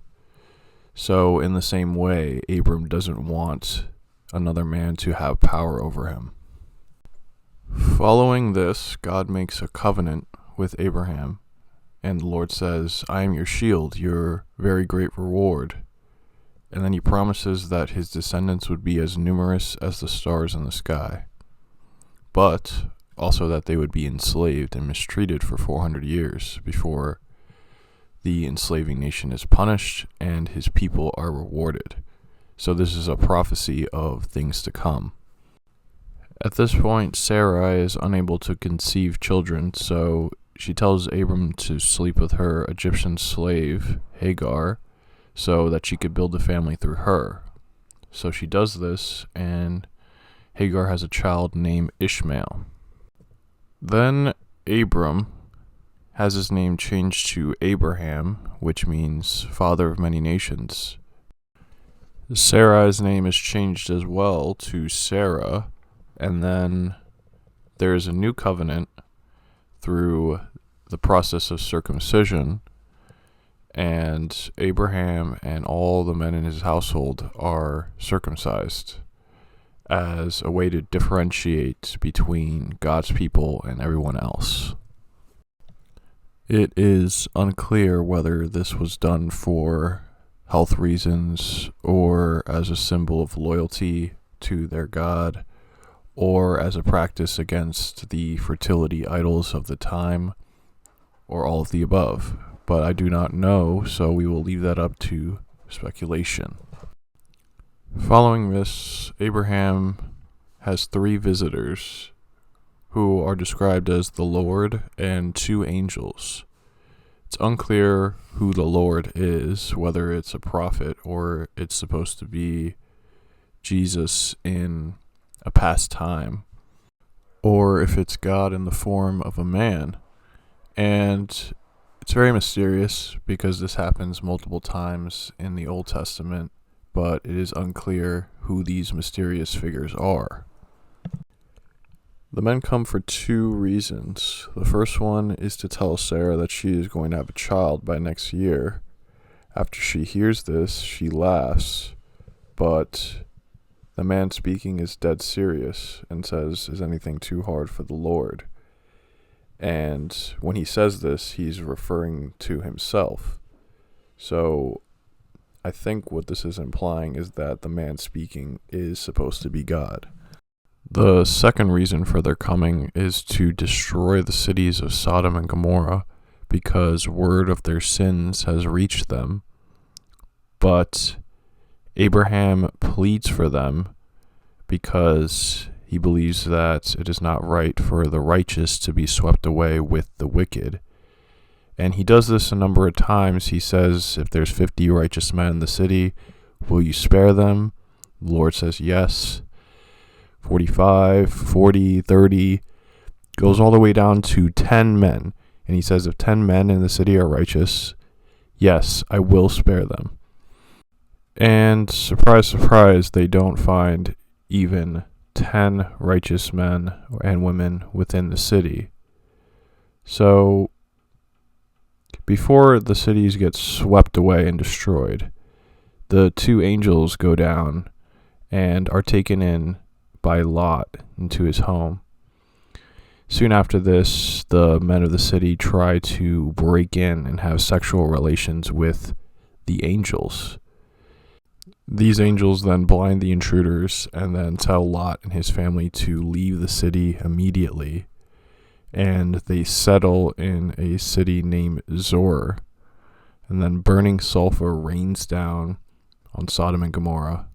So in the same way, Abram doesn't want another man to have power over him. Following this, God makes a covenant with Abraham, and the Lord says, I am your shield, your very great reward. And then he promises that his descendants would be as numerous as the stars in the sky, but also that they would be enslaved and mistreated for 400 years before the enslaving nation is punished and his people are rewarded. So this is a prophecy of things to come. At this point, Sarai is unable to conceive children, so she tells Abram to sleep with her Egyptian slave, Hagar, so that she could build a family through her. So she does this, and Hagar has a child named Ishmael. Then Abram has his name changed to Abraham, which means father of many nations. Sarai's name is changed as well to Sarah, and then there's a new covenant through the process of circumcision, and Abraham and all the men in his household are circumcised as a way to differentiate between God's people and everyone else. It is unclear whether this was done for health reasons or as a symbol of loyalty to their God or as a practice against the fertility idols of the time or all of the above. But I do not know, so we will leave that up to speculation. Following this, Abraham has 3 visitors who are described as the Lord and 2 angels. It's unclear who the Lord is, whether it's a prophet or it's supposed to be Jesus in a past time, or if it's God in the form of a man. And it's very mysterious because this happens multiple times in the Old Testament, but it is unclear who these mysterious figures are. The men come for 2 reasons. The first one is to tell Sarah that she is going to have a child by next year. After she hears this, she laughs, but the man speaking is dead serious and says, is anything too hard for the Lord? And when he says this, he's referring to himself. So I think what this is implying is that the man speaking is supposed to be God. The second reason for their coming is to destroy the cities of Sodom and Gomorrah because word of their sins has reached them. But Abraham pleads for them because he believes that it is not right for the righteous to be swept away with the wicked. And he does this a number of times. He says, if there's 50 righteous men in the city, will you spare them? The Lord says yes. 45, 40, 30, goes all the way down to 10 men. And he says, if 10 men in the city are righteous, yes, I will spare them. And surprise, surprise, they don't find even 10 righteous men and women within the city. So before the cities get swept away and destroyed, the 2 angels go down and are taken in by Lot into his home. Soon after this, the men of the city try to break in and have sexual relations with the angels. These angels then blind the intruders and then tell Lot and his family to leave the city immediately. And they settle in a city named Zoar. And then burning sulfur rains down on Sodom and Gomorrah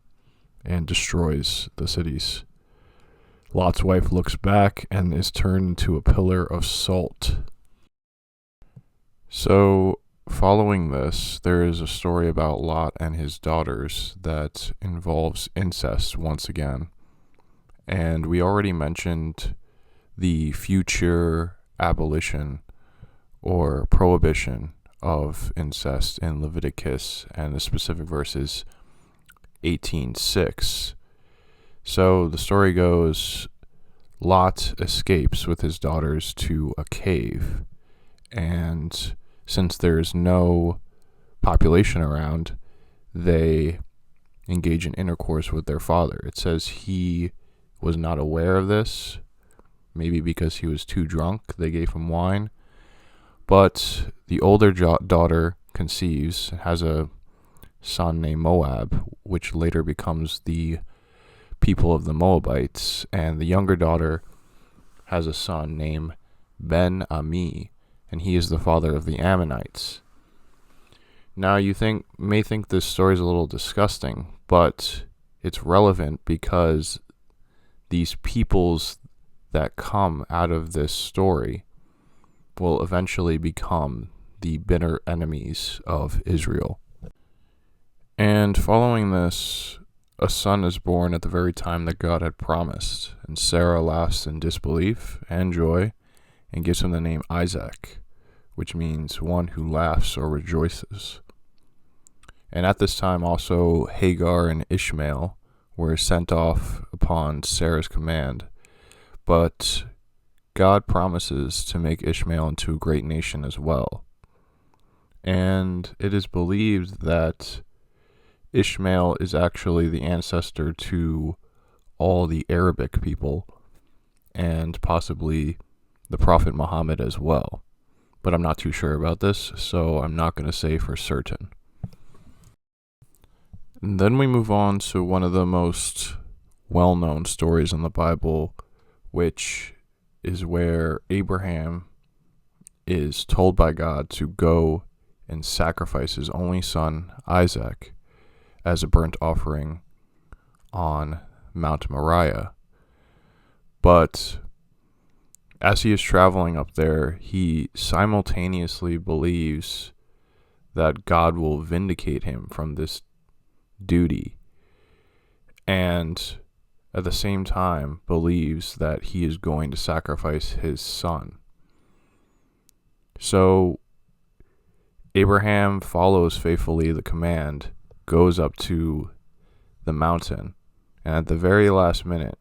and destroys the cities. Lot's wife looks back and is turned into a pillar of salt. So, following this, there is a story about Lot and his daughters that involves incest once again. And we already mentioned the future abolition or prohibition of incest in Leviticus, and the specific verse is 18:6. So the story goes, Lot escapes with his daughters to a cave, and since there's no population around, they engage in intercourse with their father. It says he was not aware of this, maybe because he was too drunk, they gave him wine, but the older daughter conceives, has a son named Moab, which later becomes the people of the Moabites, and the younger daughter has a son named Ben-Ami, and he is the father of the Ammonites. Now you may think this story is a little disgusting, but it's relevant because these peoples that come out of this story will eventually become the bitter enemies of Israel. And following this, a son is born at the very time that God had promised, and Sarah laughs in disbelief and joy and gives him the name Isaac, which means one who laughs or rejoices. And at this time also Hagar and Ishmael were sent off upon Sarah's command, but God promises to make Ishmael into a great nation as well. And it is believed that Ishmael is actually the ancestor to all the Arabic people and possibly the Prophet Muhammad as well. But I'm not too sure about this, so I'm not going to say for certain. And then we move on to one of the most well-known stories in the Bible, which is where Abraham is told by God to go and sacrifice his only son, Isaac, as a burnt offering on Mount Moriah. But as he is traveling up there, he simultaneously believes that God will vindicate him from this duty, and at the same time believes that he is going to sacrifice his son. So Abraham follows faithfully the command, goes up to the mountain, and at the very last minute,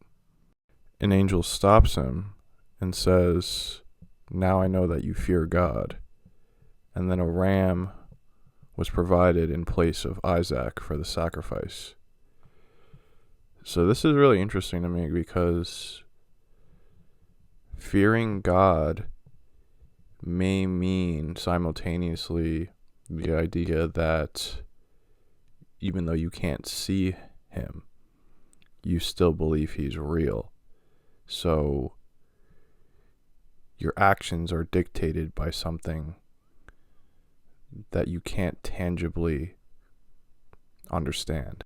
an angel stops him and says, "Now I know that you fear God." And then a ram was provided in place of Isaac for the sacrifice. So this is really interesting to me because fearing God may mean simultaneously the idea that even though you can't see him, you still believe he's real. So your actions are dictated by something that you can't tangibly understand.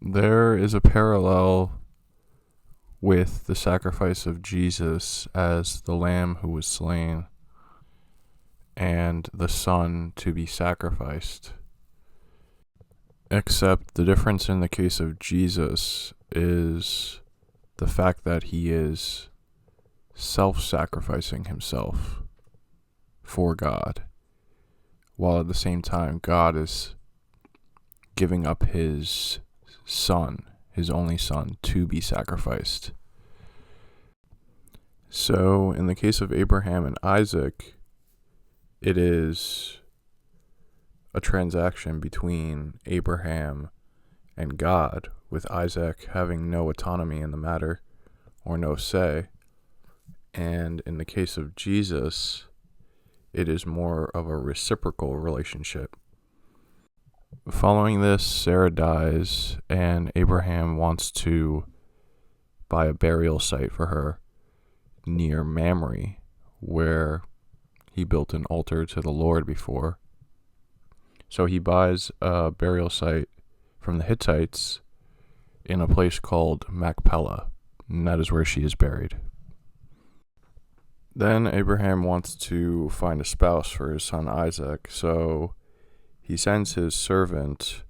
There is a parallel with the sacrifice of Jesus as the lamb who was slain and the son to be sacrificed. Except the difference in the case of Jesus is the fact that he is self-sacrificing himself for God, while at the same time God is giving up his son, his only son, to be sacrificed. So in the case of Abraham and Isaac, it is a transaction between Abraham and God, with Isaac having no autonomy in the matter or no say. And in the case of Jesus, it is more of a reciprocal relationship. Following this, Sarah dies, and Abraham wants to buy a burial site for her near Mamre, where he built an altar to the Lord before. So he buys a burial site from the Hittites in a place called Machpelah, and that is where she is buried. Then Abraham wants to find a spouse for his son Isaac, so he sends his servant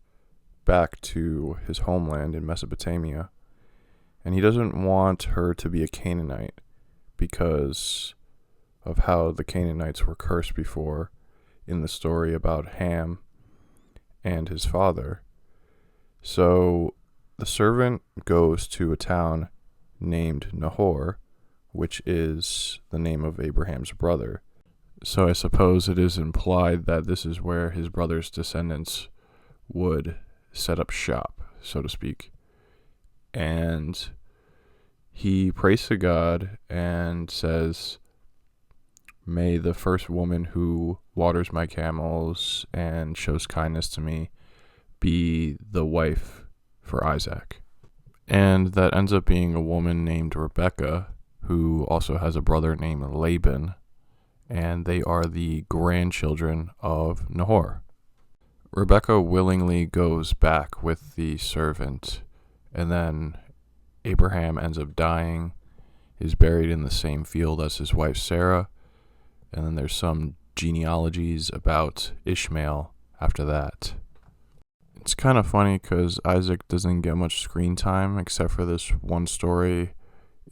back to his homeland in Mesopotamia, and he doesn't want her to be a Canaanite because of how the Canaanites were cursed before in the story about Ham and his father. So the servant goes to a town named Nahor, which is the name of Abraham's brother. So I suppose it is implied that this is where his brother's descendants would set up shop, so to speak. And he prays to God and says, "May the first woman who waters my camels and shows kindness to me be the wife for Isaac." And that ends up being a woman named Rebecca, who also has a brother named Laban, and they are the grandchildren of Nahor. Rebecca willingly goes back with the servant, and then Abraham ends up dying, is buried in the same field as his wife Sarah, and then there's some genealogies about Ishmael after that. It's kind of funny because Isaac doesn't get much screen time except for this one story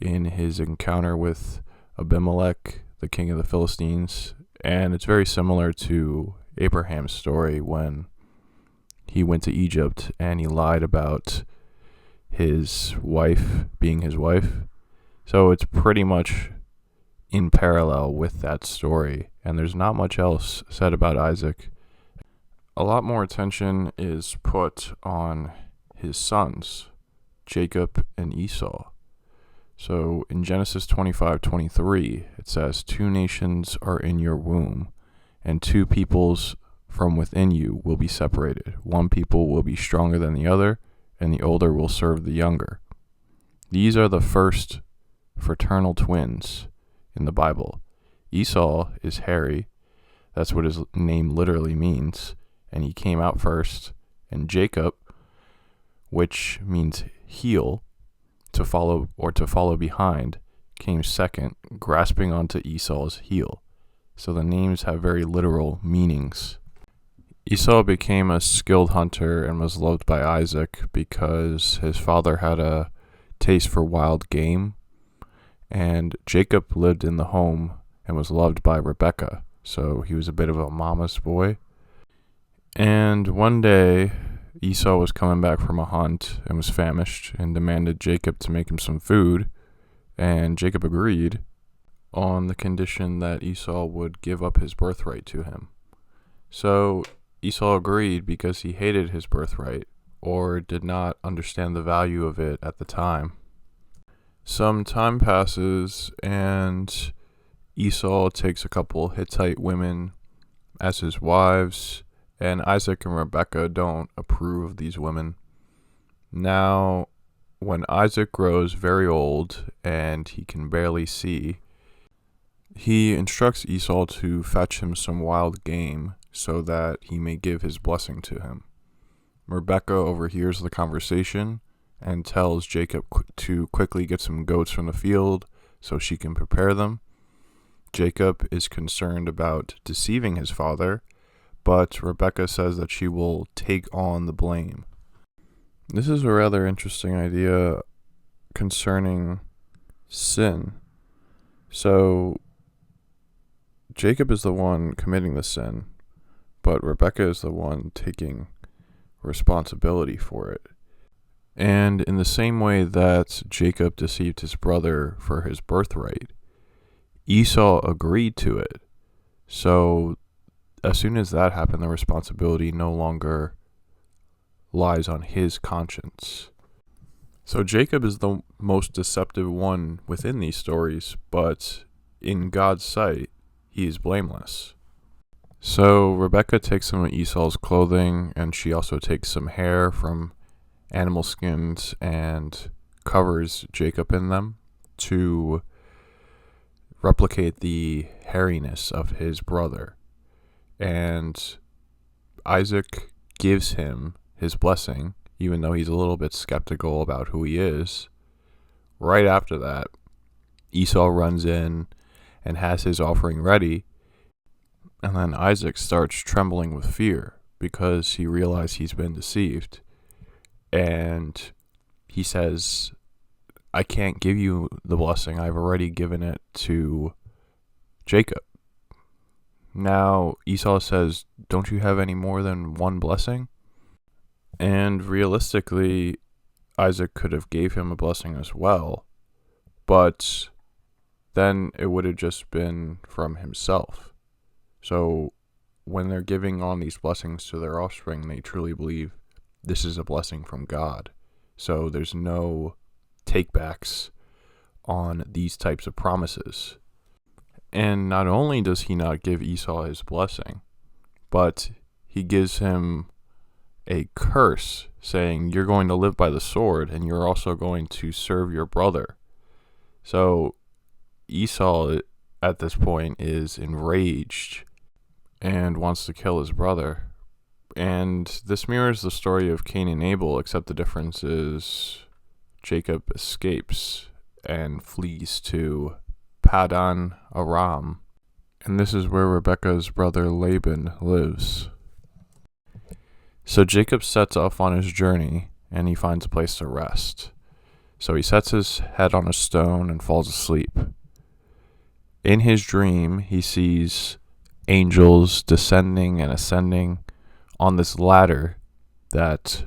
in his encounter with Abimelech, the king of the Philistines, and it's very similar to Abraham's story when he went to Egypt and he lied about his wife being his wife. So it's pretty much in parallel with that story, and there's not much else said about Isaac. A lot more attention is put on his sons, Jacob and Esau. So in Genesis 25:23, it says, "Two nations are in your womb, and two peoples from within you will be separated. One people will be stronger than the other, and the older will serve the younger." These are the first fraternal twins in the Bible. Esau is hairy. That's what his name literally means, and he came out first. And Jacob, which means heel, to follow behind, came second, grasping onto Esau's heel. So the names have very literal meanings. Esau became a skilled hunter and was loved by Isaac because his father had a taste for wild game, and Jacob lived in the home and was loved by Rebekah, so he was a bit of a mama's boy. And one day, Esau was coming back from a hunt and was famished and demanded Jacob to make him some food, and Jacob agreed on the condition that Esau would give up his birthright to him. So Esau agreed because he hated his birthright or did not understand the value of it at the time. Some time passes and Esau takes a couple Hittite women as his wives, and Isaac and Rebekah don't approve of these women. Now, when Isaac grows very old and he can barely see, he instructs Esau to fetch him some wild game so that he may give his blessing to him. Rebekah overhears the conversation and tells Jacob to quickly get some goats from the field so she can prepare them. Jacob is concerned about deceiving his father, but Rebekah says that she will take on the blame. This is a rather interesting idea concerning sin. So Jacob is the one committing the sin, but Rebekah is the one taking responsibility for it. And in the same way that Jacob deceived his brother for his birthright, Esau agreed to it. So as soon as that happened, the responsibility no longer lies on his conscience. So Jacob is the most deceptive one within these stories, but in God's sight, he is blameless. So Rebekah takes some of Esau's clothing, and she also takes some hair from animal skins and covers Jacob in them to replicate the hairiness of his brother. And Isaac gives him his blessing, even though he's a little bit skeptical about who he is. Right after that, Esau runs in and has his offering ready, and then Isaac starts trembling with fear because he realized he's been deceived. And he says, I can't give you the blessing. I've already given it to Jacob. Now Esau says, don't you have any more than one blessing? And realistically, Isaac could have gave him a blessing as well, but then it would have just been from himself. So when they're giving on these blessings to their offspring, they truly believe this is a blessing from God. So there's no takebacks on these types of promises. And not only does he not give Esau his blessing, but he gives him a curse saying, you're going to live by the sword and you're also going to serve your brother. So Esau at this point is enraged and wants to kill his brother. And this mirrors the story of Cain and Abel, except the difference is Jacob escapes and flees to Padan Aram. And this is where Rebekah's brother Laban lives. So Jacob sets off on his journey and he finds a place to rest. So he sets his head on a stone and falls asleep. In his dream, he sees angels descending and ascending on this ladder that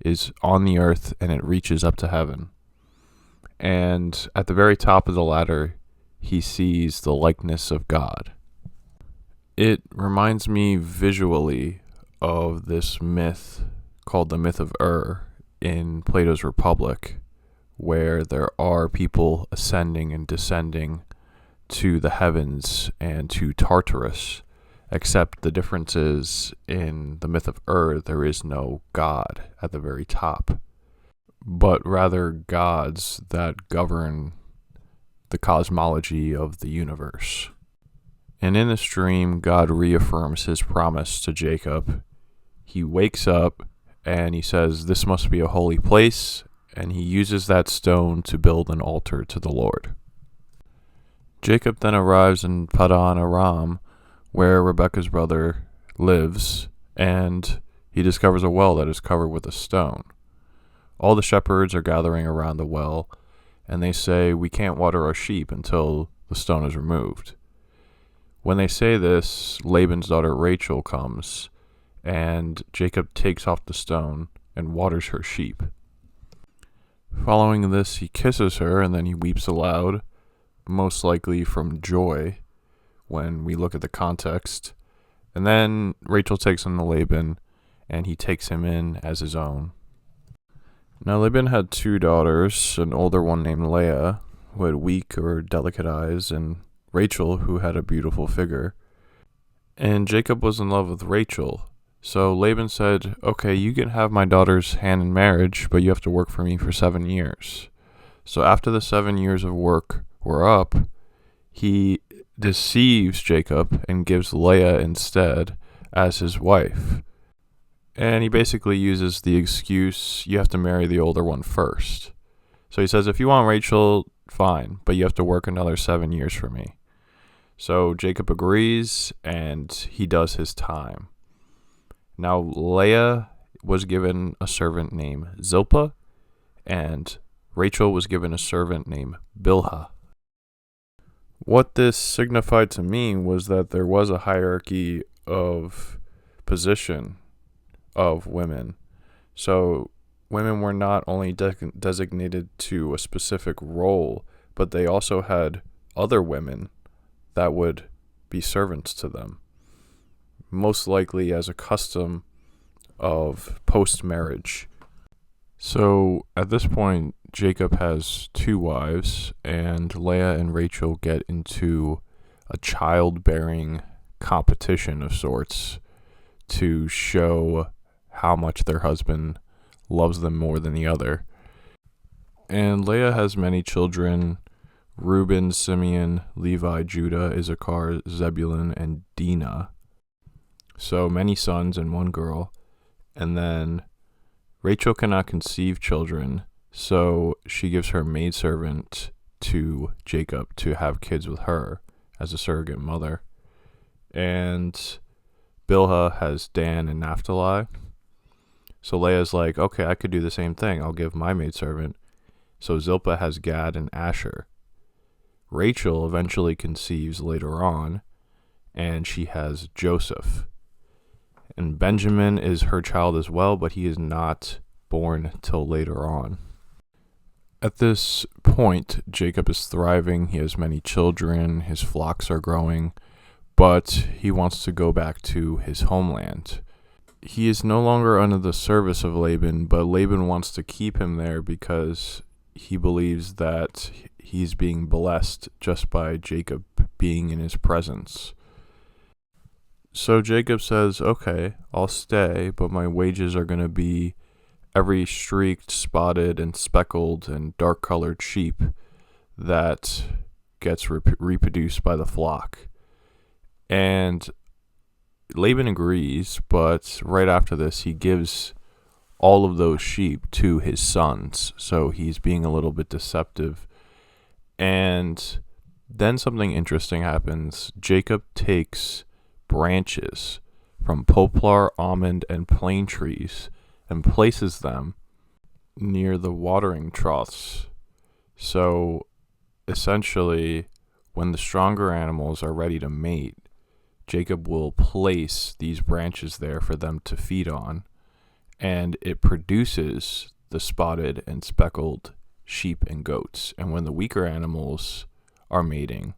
is on the earth and it reaches up to heaven. And at the very top of the ladder, he sees the likeness of God. It reminds me visually of this myth called the myth of in Plato's Republic, where there are people ascending and descending to the heavens and to Tartarus, except the difference is in the myth of there is no God at the very top, but rather gods that govern the cosmology of the universe. And in this dream, God reaffirms his promise to Jacob. He wakes up and he says, this must be a holy place, and he uses that stone to build an altar to the Lord. Jacob then arrives in Padan Aram, where Rebekah's brother lives, and he discovers a well that is covered with a stone. All the shepherds are gathering around the well, and they say, we can't water our sheep until the stone is removed. When they say this, Laban's daughter Rachel comes, and Jacob takes off the stone and waters her sheep. Following this, he kisses her, and then he weeps aloud, most likely from joy when we look at the context. And then Rachel takes him to Laban, and he takes him in as his own. Now Laban had 2 daughters, an older one named Leah, who had weak or delicate eyes, and Rachel, who had a beautiful figure. And Jacob was in love with Rachel. So Laban said, okay, you can have my daughter's hand in marriage, but you have to work for me for 7 years. So after the 7 years of work were up, he deceives Jacob and gives Leah instead as his wife. And he basically uses the excuse, you have to marry the older one first. So he says, if you want Rachel, fine, but you have to work another 7 years for me. So Jacob agrees, and he does his time. Now Leah was given a servant named Zilpah, and Rachel was given a servant named Bilhah. What this signified to me was that there was a hierarchy of position of women. So women were not only designated to a specific role, but they also had other women that would be servants to them. Most likely as a custom of post-marriage. So at this point, Jacob has two wives, and Leah and Rachel get into a childbearing competition of sorts to show how much their husband loves them more than the other. And Leah has many children: Reuben, Simeon, Levi, Judah, Issachar, Zebulun, and Dinah. So many sons and one girl. And then Rachel cannot conceive children, so she gives her maidservant to Jacob to have kids with her as a surrogate mother. And Bilhah has Dan and Naphtali. So Leah's like, okay, I could do the same thing. I'll give my maidservant. So Zilpah has Gad and Asher. Rachel eventually conceives later on, and she has Joseph. And Benjamin is her child as well, but he is not born till later on. At this point, Jacob is thriving. He has many children. His flocks are growing, but he wants to go back to his homeland. He is no longer under the service of Laban, but Laban wants to keep him there because he believes that he's being blessed just by Jacob being in his presence. So Jacob says, okay, I'll stay, but my wages are going to be every streaked, spotted, and speckled and dark-colored sheep that gets reproduced by the flock. And Laban agrees, but right after this, he gives all of those sheep to his sons. So he's being a little bit deceptive. And then something interesting happens. Jacob takes branches from poplar, almond, and plane trees and places them near the watering troughs. So essentially, when the stronger animals are ready to mate, Jacob will place these branches there for them to feed on, and it produces the spotted and speckled sheep and goats. And when the weaker animals are mating,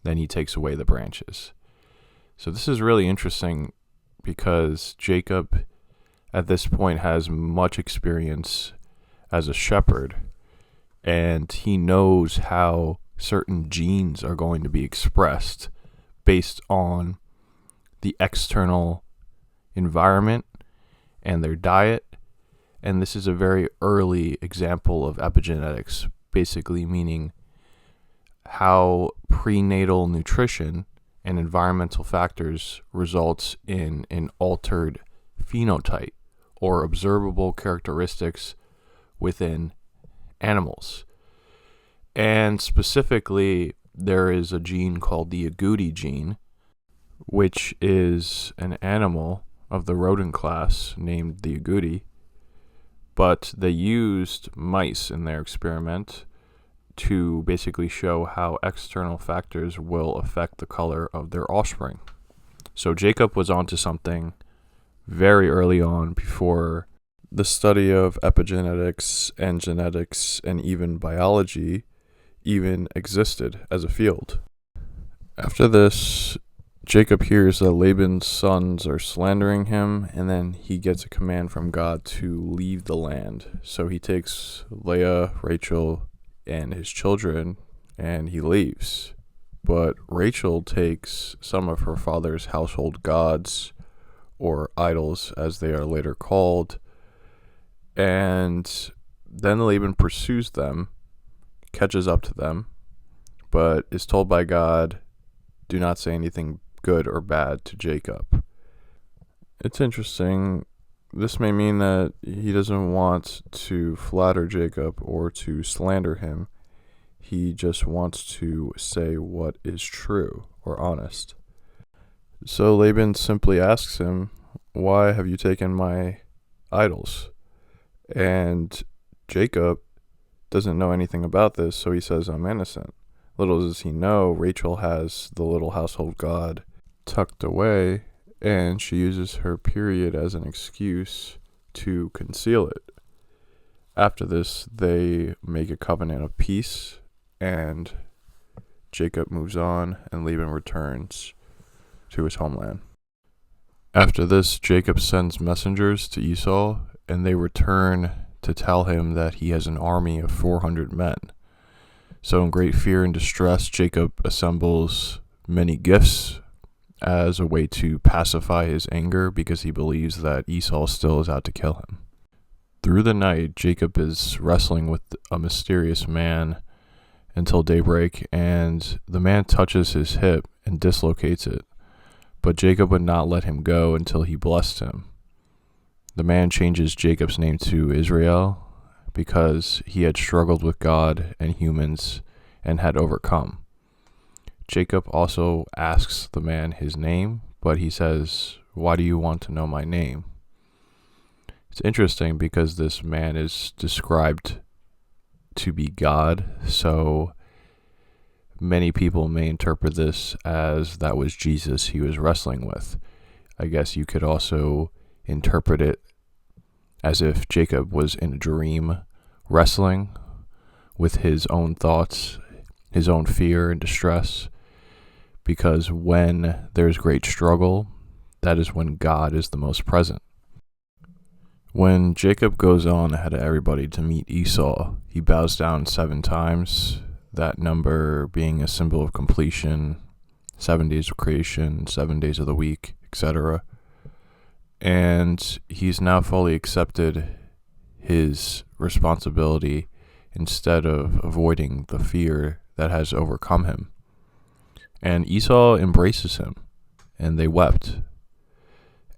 then he takes away the branches. So this is really interesting because Jacob at this point has much experience as a shepherd, and he knows how certain genes are going to be expressed based on the external environment and their diet. And this is a very early example of epigenetics, basically meaning how prenatal nutrition and environmental factors results in an altered phenotype or observable characteristics within animals. And specifically, there is a gene called the agouti gene, which is an animal of the rodent class named the agouti, but they used mice in their experiment to basically show how external factors will affect the color of their offspring. So Jacob was onto something very early on, before the study of epigenetics and genetics and even biology even existed as a field. After this, Jacob hears that Laban's sons are slandering him, and then he gets a command from God to leave the land. So he takes Leah, Rachel, and his children, and he leaves. But Rachel takes some of her father's household gods, or idols as they are later called, and then Laban pursues them, catches up to them, but is told by God, do not say anything good or bad to Jacob. It's interesting. This may mean that he doesn't want to flatter Jacob or to slander him. He just wants to say what is true or honest. So Laban simply asks him, why have you taken my idols? And Jacob doesn't know anything about this, so he says, I'm innocent. Little does he know, Rachel has the little household god tucked away, and she uses her period as an excuse to conceal it. After this, they make a covenant of peace, and Jacob moves on, and Laban returns to his homeland. After this, Jacob sends messengers to Esau, and they return to tell him that he has an army of 400 men. So in great fear and distress, Jacob assembles many gifts as a way to pacify his anger, because he believes that Esau still is out to kill him. Through the night, Jacob is wrestling with a mysterious man until daybreak, and the man touches his hip and dislocates it. But Jacob would not let him go until he blessed him. The man changes Jacob's name to Israel because he had struggled with God and humans and had overcome. Jacob also asks the man his name, but he says, "Why do you want to know my name?" It's interesting because this man is described to be God, so many people may interpret this as that was Jesus he was wrestling with. I guess you could also interpret it as if Jacob was in a dream wrestling with his own thoughts, his own fear and distress, because when there's great struggle, that is when God is the most present. When Jacob goes on ahead of everybody to meet Esau, he bows down 7 times, that number being a symbol of completion, 7 days of creation, 7 days of the week, etc. And he's now fully accepted his responsibility instead of avoiding the fear that has overcome him. And Esau embraces him, and they wept.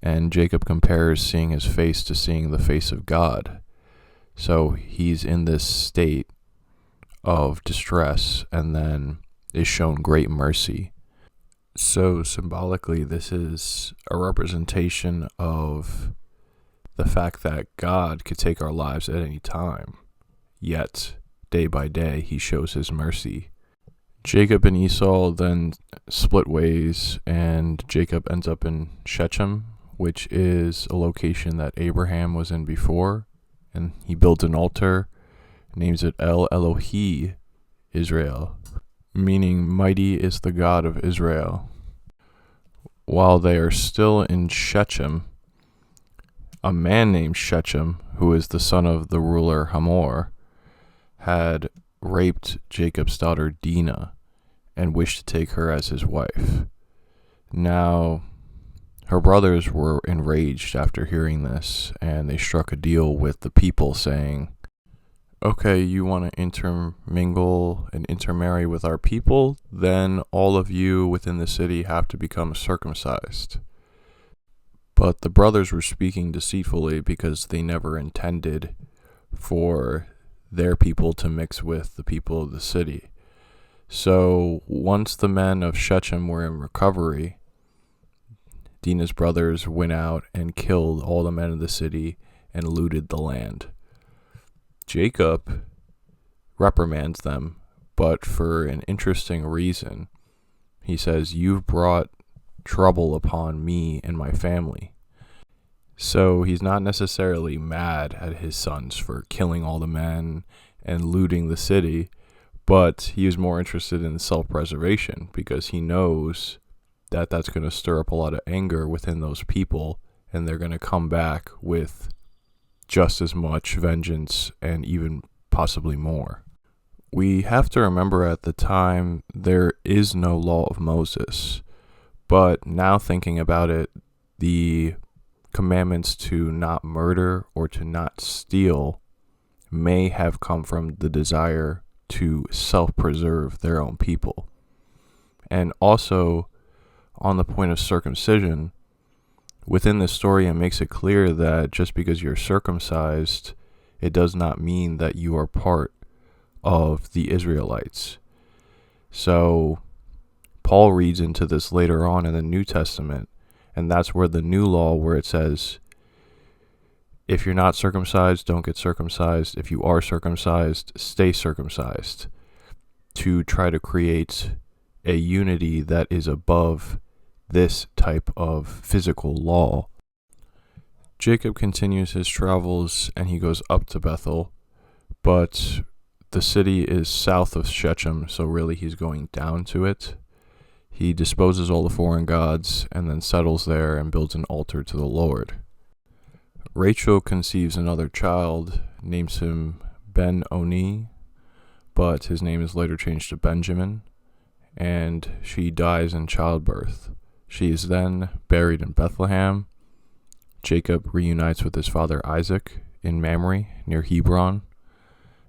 And Jacob compares seeing his face to seeing the face of God. So he's in this state of distress and then is shown great mercy. So symbolically, this is a representation of the fact that God could take our lives at any time, yet day by day he shows his mercy. Jacob and Esau then split ways, and Jacob ends up in Shechem, which is a location that Abraham was in before, and he built an altar, names it El Elohi Israel, meaning mighty is the God of Israel. While they are still in Shechem, a man named Shechem, who is the son of the ruler Hamor, had raped Jacob's daughter Dinah and wished to take her as his wife. Now, her brothers were enraged after hearing this, and they struck a deal with the people saying, "Okay, you want to intermingle and intermarry with our people? Then all of you within the city have to become circumcised." But the brothers were speaking deceitfully because they never intended for their people to mix with the people of the city. So once the men of Shechem were in recovery, Dinah's brothers went out and killed all the men of the city and looted the land. Jacob reprimands them, but for an interesting reason. He says, "You've brought trouble upon me and my family." So he's not necessarily mad at his sons for killing all the men and looting the city, but he is more interested in self-preservation because he knows that that's going to stir up a lot of anger within those people, and they're going to come back with just as much vengeance and even possibly more. We have to remember at the time there is no law of Moses, but now thinking about it, the commandments to not murder or to not steal may have come from the desire to self-preserve their own people. And also, on the point of circumcision, within this story it makes it clear that just because you're circumcised, it does not mean that you are part of the Israelites. So Paul reads into this later on in the New Testament, and that's where the new law, where it says, if you're not circumcised, don't get circumcised. If you are circumcised, stay circumcised, to try to create a unity that is above this type of physical law. Jacob continues his travels and he goes up to Bethel, but the city is south of Shechem, so really he's going down to it. he disposes all the foreign gods and then settles there and builds an altar to the Lord. Rachel conceives another child, names him Ben-Oni, but his name is later changed to Benjamin, and she dies in childbirth. She is then buried in Bethlehem. Jacob reunites with his father Isaac in Mamre near Hebron,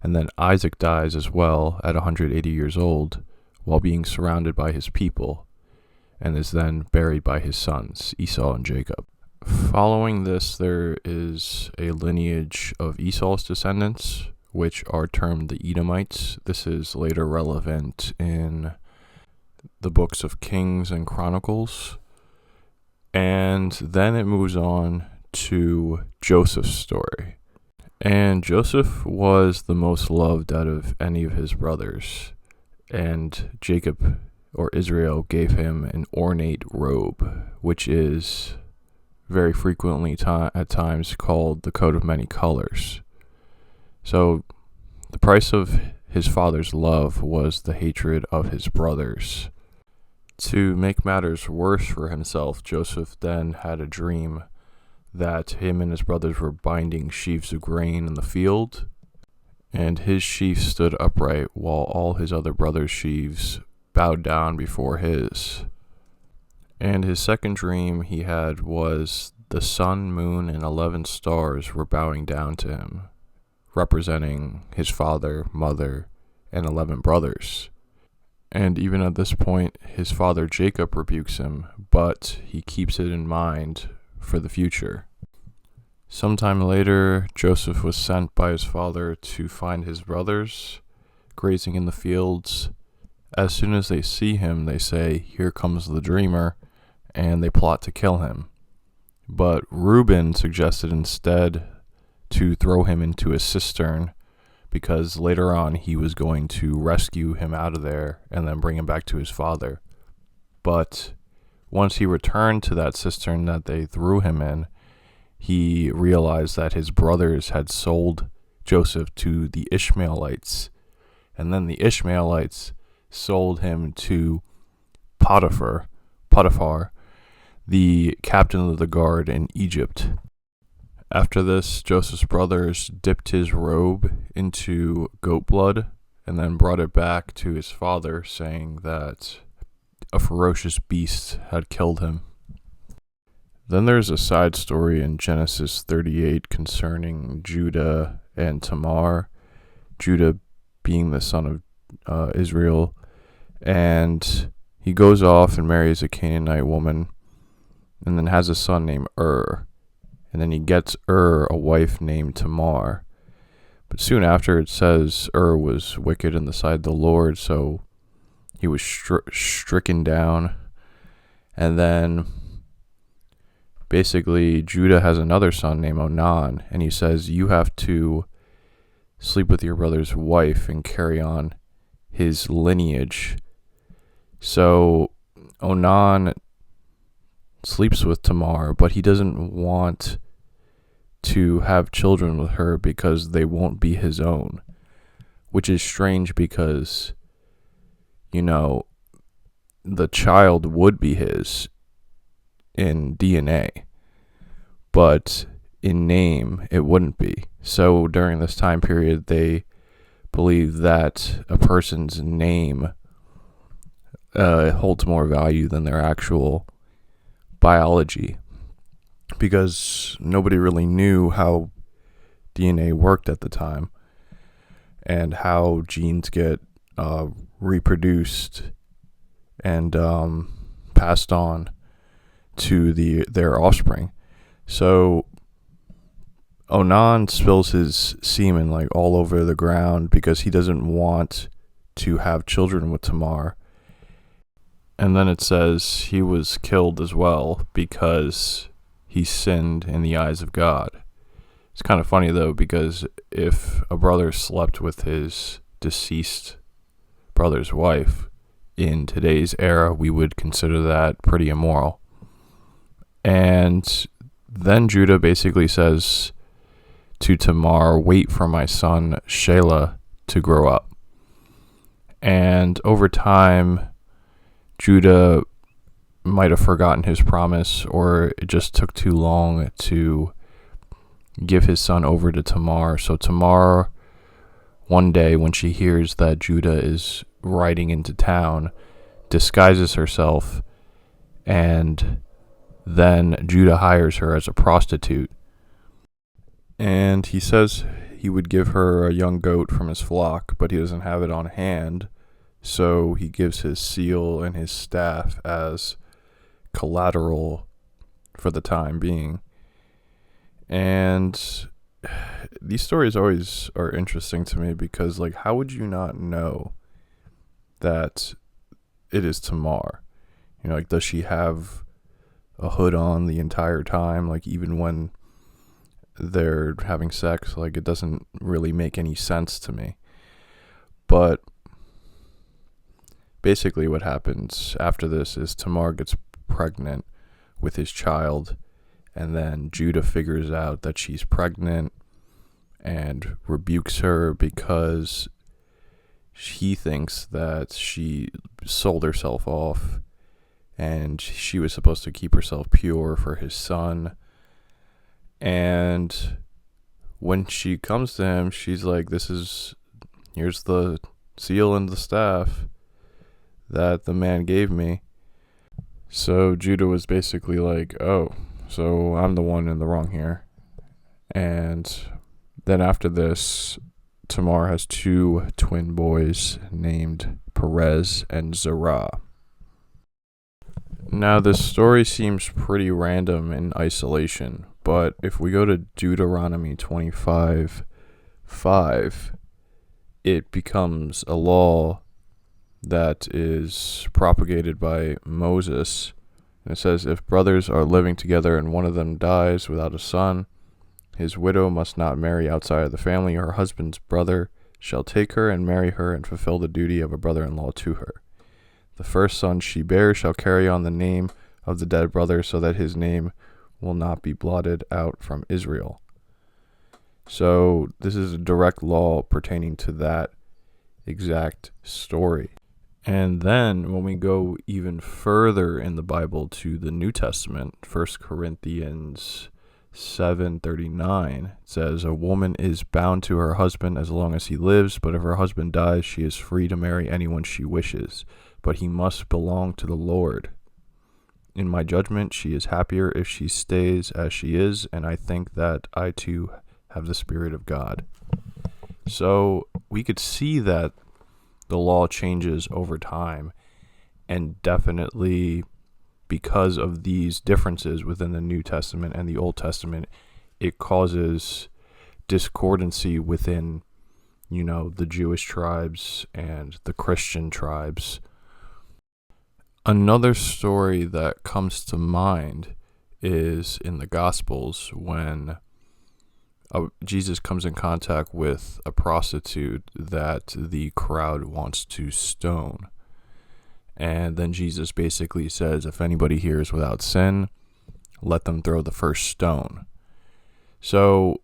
and then Isaac dies as well at 180 years old while being surrounded by his people, and is then buried by his sons Esau and Jacob. Following this, there is a lineage of Esau's descendants, which are termed the Edomites. This is later relevant in the books of Kings and Chronicles. And then it moves on to Joseph's story. And Joseph was the most loved out of any of his brothers. And Jacob, or Israel, gave him an ornate robe, which is very frequently at times called the coat of many colors. So the price of his father's love was the hatred of his brothers. To make matters worse for himself, Joseph then had a dream that him and his brothers were binding sheaves of grain in the field, and his sheaf stood upright while all his other brothers' sheaves bowed down before his. And his second dream he had was the sun, moon, and 11 stars were bowing down to him, representing his father, mother, and 11 brothers. And even at this point, his father Jacob rebukes him, but he keeps it in mind for the future. Sometime later, Joseph was sent by his father to find his brothers grazing in the fields. As soon as they see him, they say, "Here comes the dreamer," and they plot to kill him. But Reuben suggested instead to throw him into a cistern, because later on he was going to rescue him out of there and then bring him back to his father. But once he returned to that cistern that they threw him in, he realized that his brothers had sold Joseph to the Ishmaelites, and then the Ishmaelites sold him to Potiphar, the captain of the guard in Egypt. After this, Joseph's brothers dipped his robe into goat blood and then brought it back to his father, saying that a ferocious beast had killed him. Then there's a side story in Genesis 38 concerning Judah and Tamar, Judah being the son of Israel, and he goes off and marries a Canaanite woman and then has a son named and then he gets a wife named Tamar. But soon after, it says was wicked in the sight of the Lord, so he was stricken down. And then basically Judah has another son named Onan, and he says, "You have to sleep with your brother's wife and carry on his lineage." So Onan sleeps with Tamar, but he doesn't want to have children with her because they won't be his own, which is strange because, the child would be his in DNA, but in name it wouldn't be. So during this time period, they believe that a person's name holds more value than their actual biology, because nobody really knew how DNA worked at the time and how genes get reproduced and passed on to their offspring. So Onan spills his semen all over the ground because he doesn't want to have children with Tamar. And then it says he was killed as well because he sinned in the eyes of God. It's kind of funny though, because if a brother slept with his deceased brother's wife in today's era, we would consider that pretty immoral. And then Judah basically says to Tamar, "Wait for my son Shelah to grow up." And over time, Judah might have forgotten his promise, or it just took too long to give his son over to Tamar. So Tamar, one day when she hears that Judah is riding into town, disguises herself, and then Judah hires her as a prostitute. And he says he would give her a young goat from his flock, but he doesn't have it on hand. So he gives his seal and his staff as collateral for the time being. And these stories always are interesting to me because, like, how would you not know that it is Tamar? You know, like, does she have a hood on the entire time? Like, even when they're having sex, like, it doesn't really make any sense to me. But basically what happens after this is Tamar gets pregnant with his child, and then Judah figures out that she's pregnant and rebukes her because he thinks that she sold herself off and she was supposed to keep herself pure for his son. And when she comes to him, she's like, here's the seal and the staff that the man gave me. So Judah was basically like, oh, so I'm the one in the wrong here. And then after this, Tamar has 2 twin boys named Perez and Zerah. Now, this story seems pretty random in isolation, but if we go to Deuteronomy 25:5, it becomes a law that is propagated by Moses. And it says, if brothers are living together and one of them dies without a son, his widow must not marry outside of the family. Her husband's brother shall take her and marry her and fulfill the duty of a brother-in-law to her. The first son she bears shall carry on the name of the dead brother, so that his name will not be blotted out from Israel. So this is a direct law pertaining to that exact story. And then when we go even further in the Bible to the New Testament, 1 Corinthians 7:39, it says, a woman is bound to her husband as long as he lives, but if her husband dies, she is free to marry anyone she wishes, but he must belong to the Lord. In my judgment, she is happier if she stays as she is, and I think that I too have the Spirit of God. So we could see that the law changes over time, and definitely because of these differences within the New Testament and the Old Testament, it causes discordancy within, the Jewish tribes and the Christian tribes. Another story that comes to mind is in the Gospels when Jesus comes in contact with a prostitute that the crowd wants to stone. And then Jesus basically says, if anybody here is without sin, let them throw the first stone. So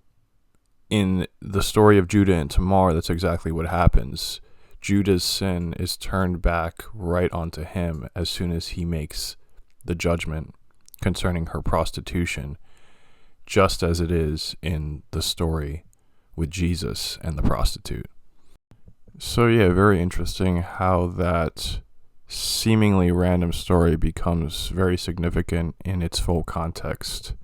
in the story of Judah and Tamar, that's exactly what happens. Judah's sin is turned back right onto him as soon as he makes the judgment concerning her prostitution, just as it is in the story with Jesus and the prostitute. So yeah, very interesting how that seemingly random story becomes very significant in its full context.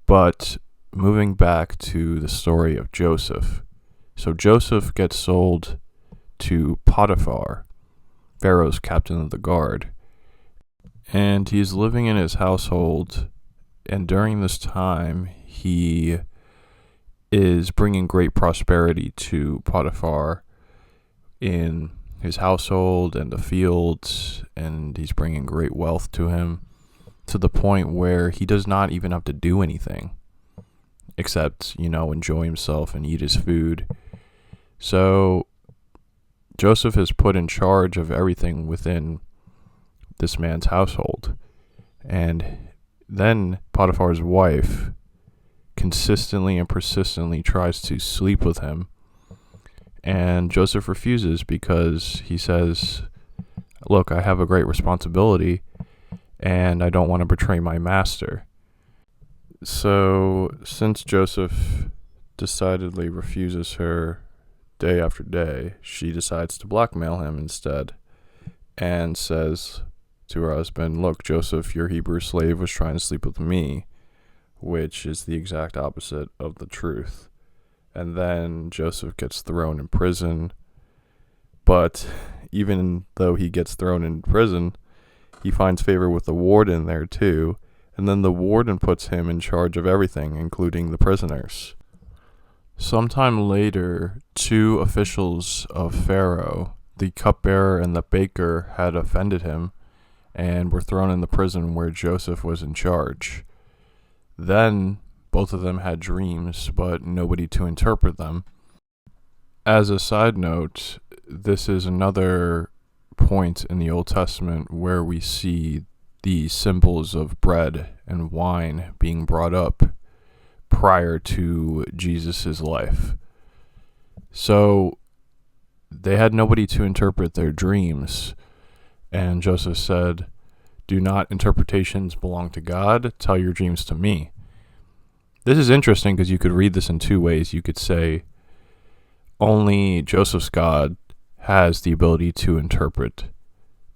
But moving back to the story of Joseph. So Joseph gets sold to Potiphar, Pharaoh's captain of the guard, and he's living in his household, and during this time he is bringing great prosperity to Potiphar in his household and the fields, and he's bringing great wealth to him, to the point where he does not even have to do anything except, enjoy himself and eat his food. So Joseph is put in charge of everything within this man's household. And then Potiphar's wife consistently and persistently tries to sleep with him. And Joseph refuses because he says, look, I have a great responsibility and I don't want to betray my master. So, since Joseph decidedly refuses her day after day, she decides to blackmail him instead and says to her husband, look, Joseph, your Hebrew slave was trying to sleep with me, which is the exact opposite of the truth. And then Joseph gets thrown in prison. But even though he gets thrown in prison, he finds favor with the warden there too. And then the warden puts him in charge of everything, including the prisoners. Sometime later, 2 officials of Pharaoh, the cupbearer and the baker, had offended him and were thrown in the prison where Joseph was in charge. Then both of them had dreams, but nobody to interpret them. As a side note, this is another point in the Old Testament where we see the symbols of bread and wine being brought up prior to Jesus' life. So they had nobody to interpret their dreams, and Joseph said, do not interpretations belong to God? Tell your dreams to me. This is interesting because you could read this in 2 ways. You could say only Joseph's God has the ability to interpret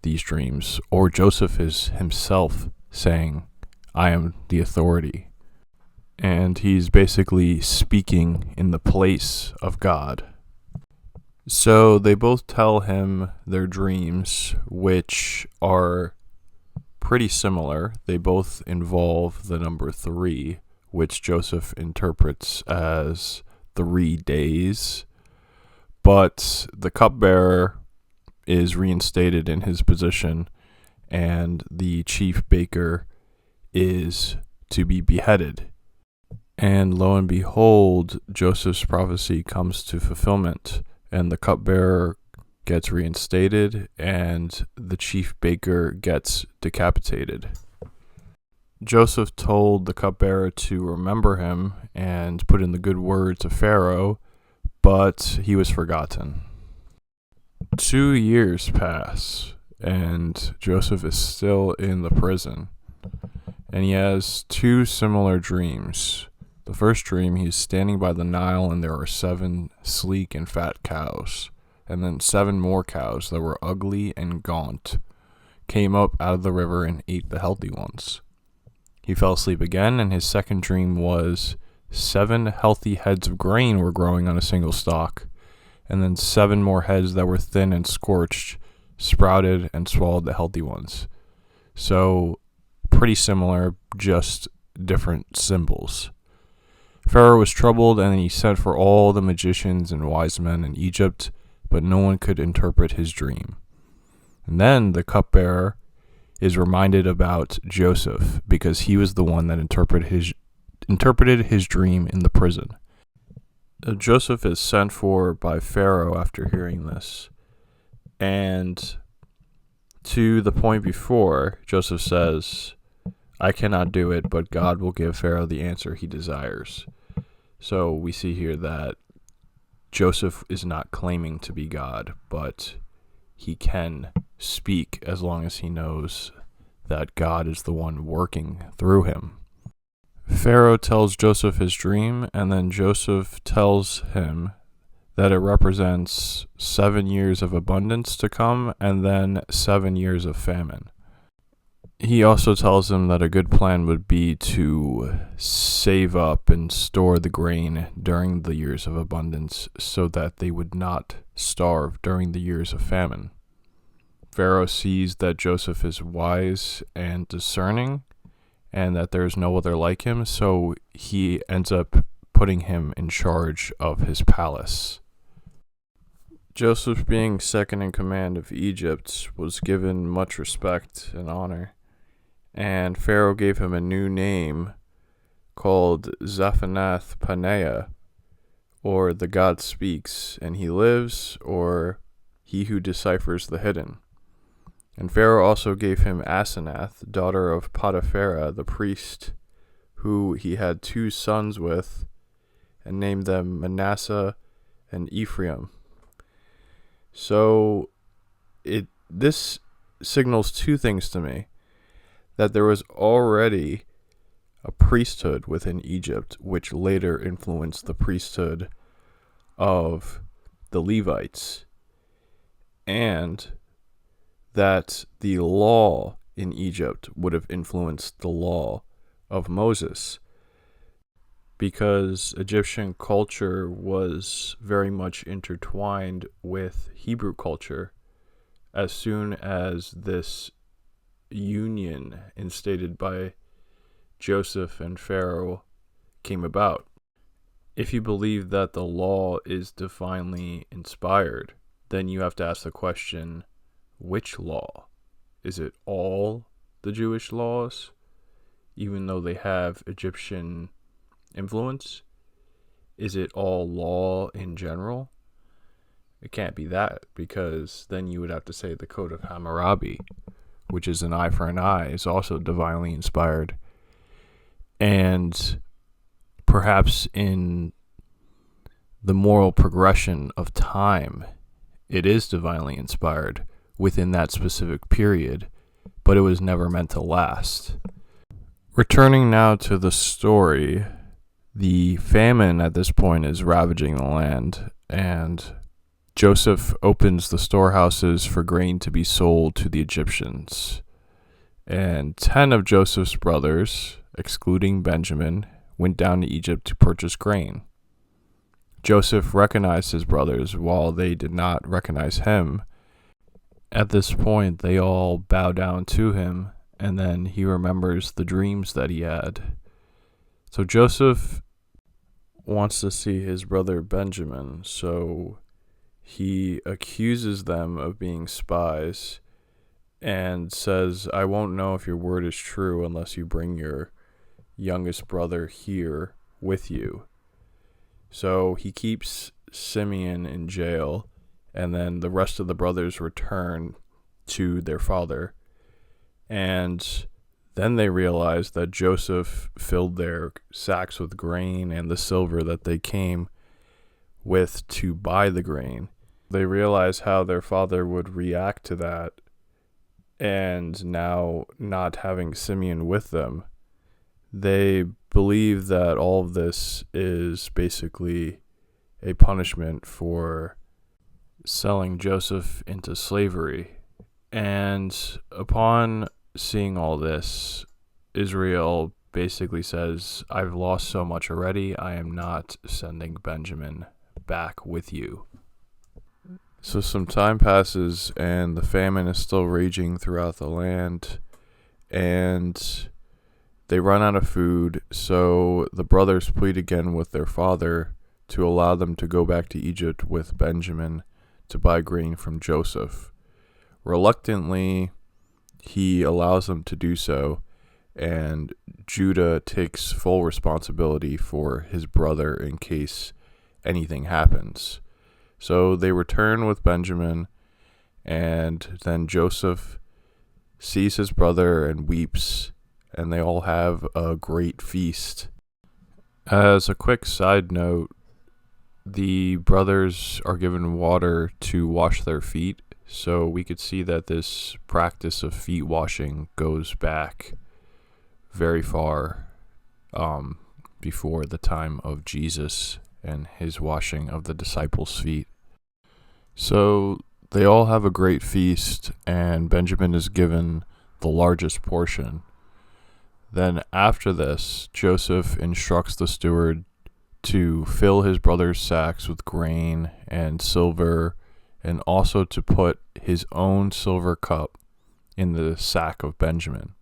these dreams, or Joseph is himself saying, I am the authority. And he's basically speaking in the place of God. So they both tell him their dreams, which are pretty similar. They both involve the number 3, which Joseph interprets as 3 days. But the cupbearer is reinstated in his position, and the chief baker is to be beheaded. And lo and behold, Joseph's prophecy comes to fulfillment, and the cupbearer gets reinstated, and the chief baker gets decapitated. Joseph told the cupbearer to remember him and put in the good words of Pharaoh, but he was forgotten. 2 years pass, and Joseph is still in the prison, and he has 2 similar dreams. The first dream, he's standing by the Nile, and there are 7 sleek and fat cows, and then 7 more cows that were ugly and gaunt came up out of the river and ate the healthy ones. He fell asleep again, and his second dream was 7 healthy heads of grain were growing on a single stalk, and then 7 more heads that were thin and scorched sprouted and swallowed the healthy ones. So, pretty similar, just different symbols. Pharaoh was troubled, and he sent for all the magicians and wise men in Egypt, but no one could interpret his dream. And then the cupbearer is reminded about Joseph, because he was the one that interpreted his dream in the prison. Joseph is sent for by Pharaoh after hearing this, and to the point before, Joseph says, I cannot do it, but God will give Pharaoh the answer he desires. So we see here that Joseph is not claiming to be God, but he can speak as long as he knows that God is the one working through him. Pharaoh tells Joseph his dream, and then Joseph tells him that it represents 7 years of abundance to come, and then 7 years of famine. He also tells him that a good plan would be to save up and store the grain during the years of abundance so that they would not starve during the years of famine. Pharaoh sees that Joseph is wise and discerning and that there is no other like him, so he ends up putting him in charge of his palace. Joseph, being second in command of Egypt, was given much respect and honor, and Pharaoh gave him a new name called Zaphanath Paneah, or the God speaks, and he lives, or he who deciphers the hidden. And Pharaoh also gave him Asenath, daughter of Potipharah, the priest, who he had 2 sons with, and named them Manasseh and Ephraim. So this signals two things to me: that there was already a priesthood within Egypt, which later influenced the priesthood of the Levites, and that the law in Egypt would have influenced the law of Moses, because Egyptian culture was very much intertwined with Hebrew culture as soon as this union instated by Joseph and Pharaoh came about. If you believe that the law is divinely inspired, then you have to ask the question, which law? Is it all the Jewish laws, even though they have Egyptian influence? Is it all law in general? It can't be that, because then you would have to say the Code of Hammurabi, which is an eye for an eye, is also divinely inspired. And perhaps in the moral progression of time, it is divinely inspired within that specific period, but it was never meant to last. Returning now to the story, the famine at this point is ravaging the land, and Joseph opens the storehouses for grain to be sold to the Egyptians. And 10 of Joseph's brothers, excluding Benjamin, went down to Egypt to purchase grain. Joseph recognized his brothers while they did not recognize him. At this point, they all bow down to him, and then he remembers the dreams that he had. So Joseph wants to see his brother Benjamin, so he accuses them of being spies and says, "I won't know if your word is true unless you bring your youngest brother here with you." So he keeps Simeon in jail, and then the rest of the brothers return to their father. And then they realize that Joseph filled their sacks with grain and the silver that they came with to buy the grain. They realize how their father would react to that, and now not having Simeon with them, they believe that all of this is basically a punishment for selling Joseph into slavery. And upon seeing all this, Israel basically says, "I've lost so much already, I am not sending Benjamin back with you." So some time passes, and the famine is still raging throughout the land, and they run out of food. So the brothers plead again with their father to allow them to go back to Egypt with Benjamin to buy grain from Joseph. Reluctantly, he allows them to do so, and Judah takes full responsibility for his brother in case anything happens. So they return with Benjamin, and then Joseph sees his brother and weeps, and they all have a great feast. As a quick side note, the brothers are given water to wash their feet, so we could see that this practice of feet washing goes back very far before the time of Jesus and his washing of the disciples' feet. So they all have a great feast, and Benjamin is given the largest portion. Then after this, Joseph instructs the steward to fill his brother's sacks with grain and silver, and also to put his own silver cup in the sack of Benjamin.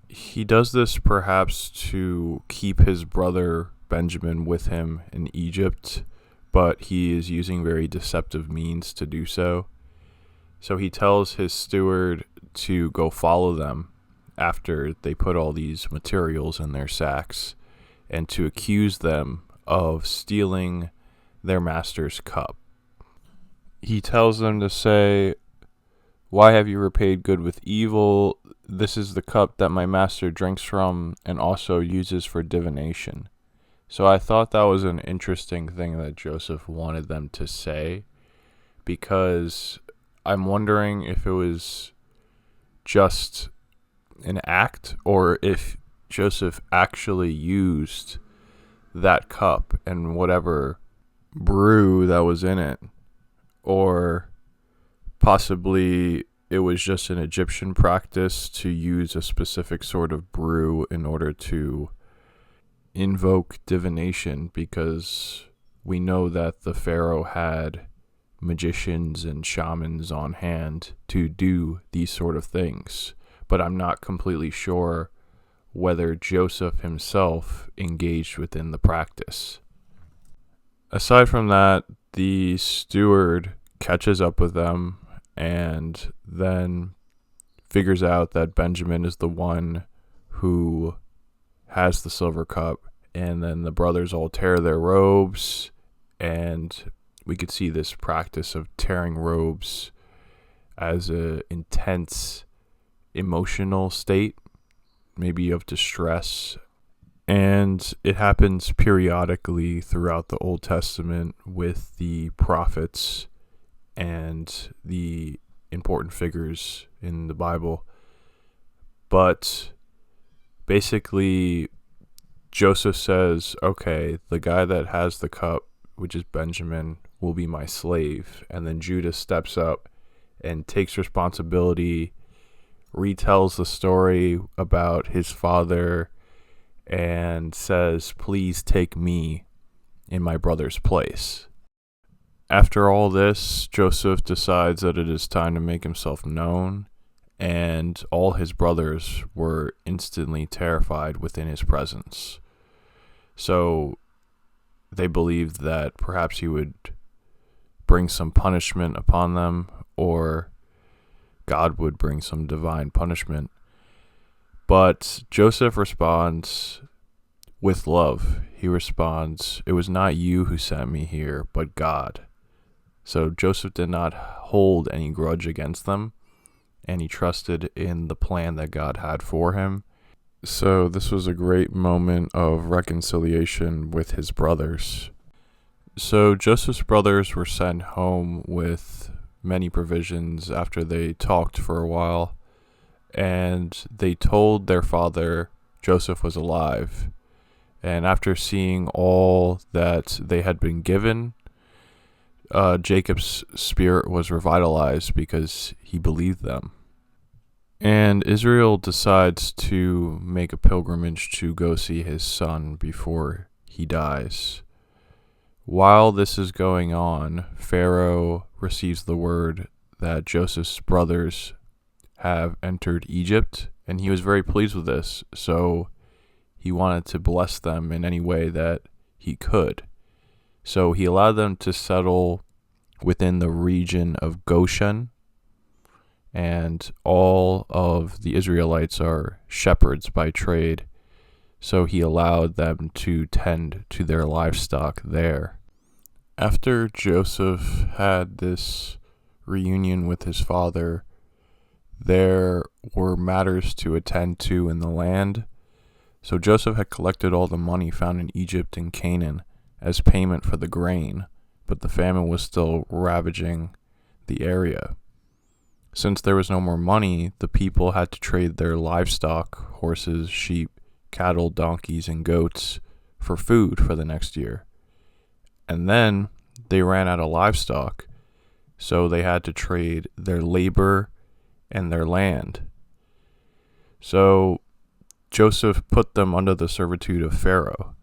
He does this perhaps to keep his brother Benjamin with him in Egypt, but he is using very deceptive means to do so. So he tells his steward to go follow them after they put all these materials in their sacks, and to accuse them of stealing their master's cup. He tells them to say, "Why have you repaid good with evil? This is the cup that my master drinks from and also uses for divination." So I thought that was an interesting thing that Joseph wanted them to say, because I'm wondering if it was just an act, or if Joseph actually used that cup and whatever brew that was in it, or possibly it was just an Egyptian practice to use a specific sort of brew in order to invoke divination, because we know that the Pharaoh had magicians and shamans on hand to do these sort of things. But I'm not completely sure whether Joseph himself engaged within the practice. Aside from that, the steward catches up with them and then figures out that Benjamin is the one who has the silver cup, and then the brothers all tear their robes, and we could see this practice of tearing robes as a intense emotional state, maybe of distress. And it happens periodically throughout the Old Testament with the prophets and the important figures in the Bible. But basically, Joseph says, okay, the guy that has the cup, which is Benjamin, will be my slave. And then Judah steps up and takes responsibility, retells the story about his father, and says, please take me in my brother's place. After all this, Joseph decides that it is time to make himself known, and all his brothers were instantly terrified within his presence. So they believed that perhaps he would bring some punishment upon them, or God would bring some divine punishment. But Joseph responds with love. He responds, it was not you who sent me here, but God. So Joseph did not hold any grudge against them, and he trusted in the plan that God had for him. So this was a great moment of reconciliation with his brothers. So Joseph's brothers were sent home with many provisions after they talked for a while, and they told their father Joseph was alive. And after seeing all that they had been given, Jacob's spirit was revitalized because he believed them. And Israel decides to make a pilgrimage to go see his son before he dies. While this is going on, Pharaoh receives the word that Joseph's brothers have entered Egypt, and he was very pleased with this, so he wanted to bless them in any way that he could. So he allowed them to settle within the region of Goshen, and all of the Israelites are shepherds by trade, so he allowed them to tend to their livestock there. After Joseph had this reunion with his father, there were matters to attend to in the land. So Joseph had collected all the money found in Egypt and Canaan as payment for the grain, but the famine was still ravaging the area. Since there was no more money, the people had to trade their livestock, horses, sheep, cattle, donkeys, and goats, for food for the next year. And then they ran out of livestock, so they had to trade their labor and their land. So Joseph put them under the servitude of Pharaoh.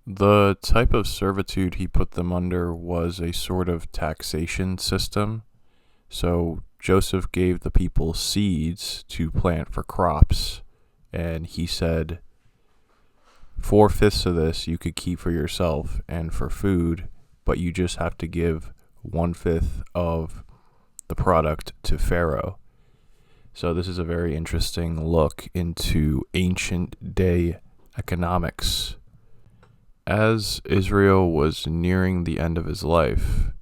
The type of servitude he put them under was a sort of taxation system. So Joseph gave the people seeds to plant for crops, and he said, 4/5 of this you could keep for yourself and for food, but you just have to give 1/5 of the product to Pharaoh. So this is a very interesting look into ancient day economics. As Israel was nearing the end of his life,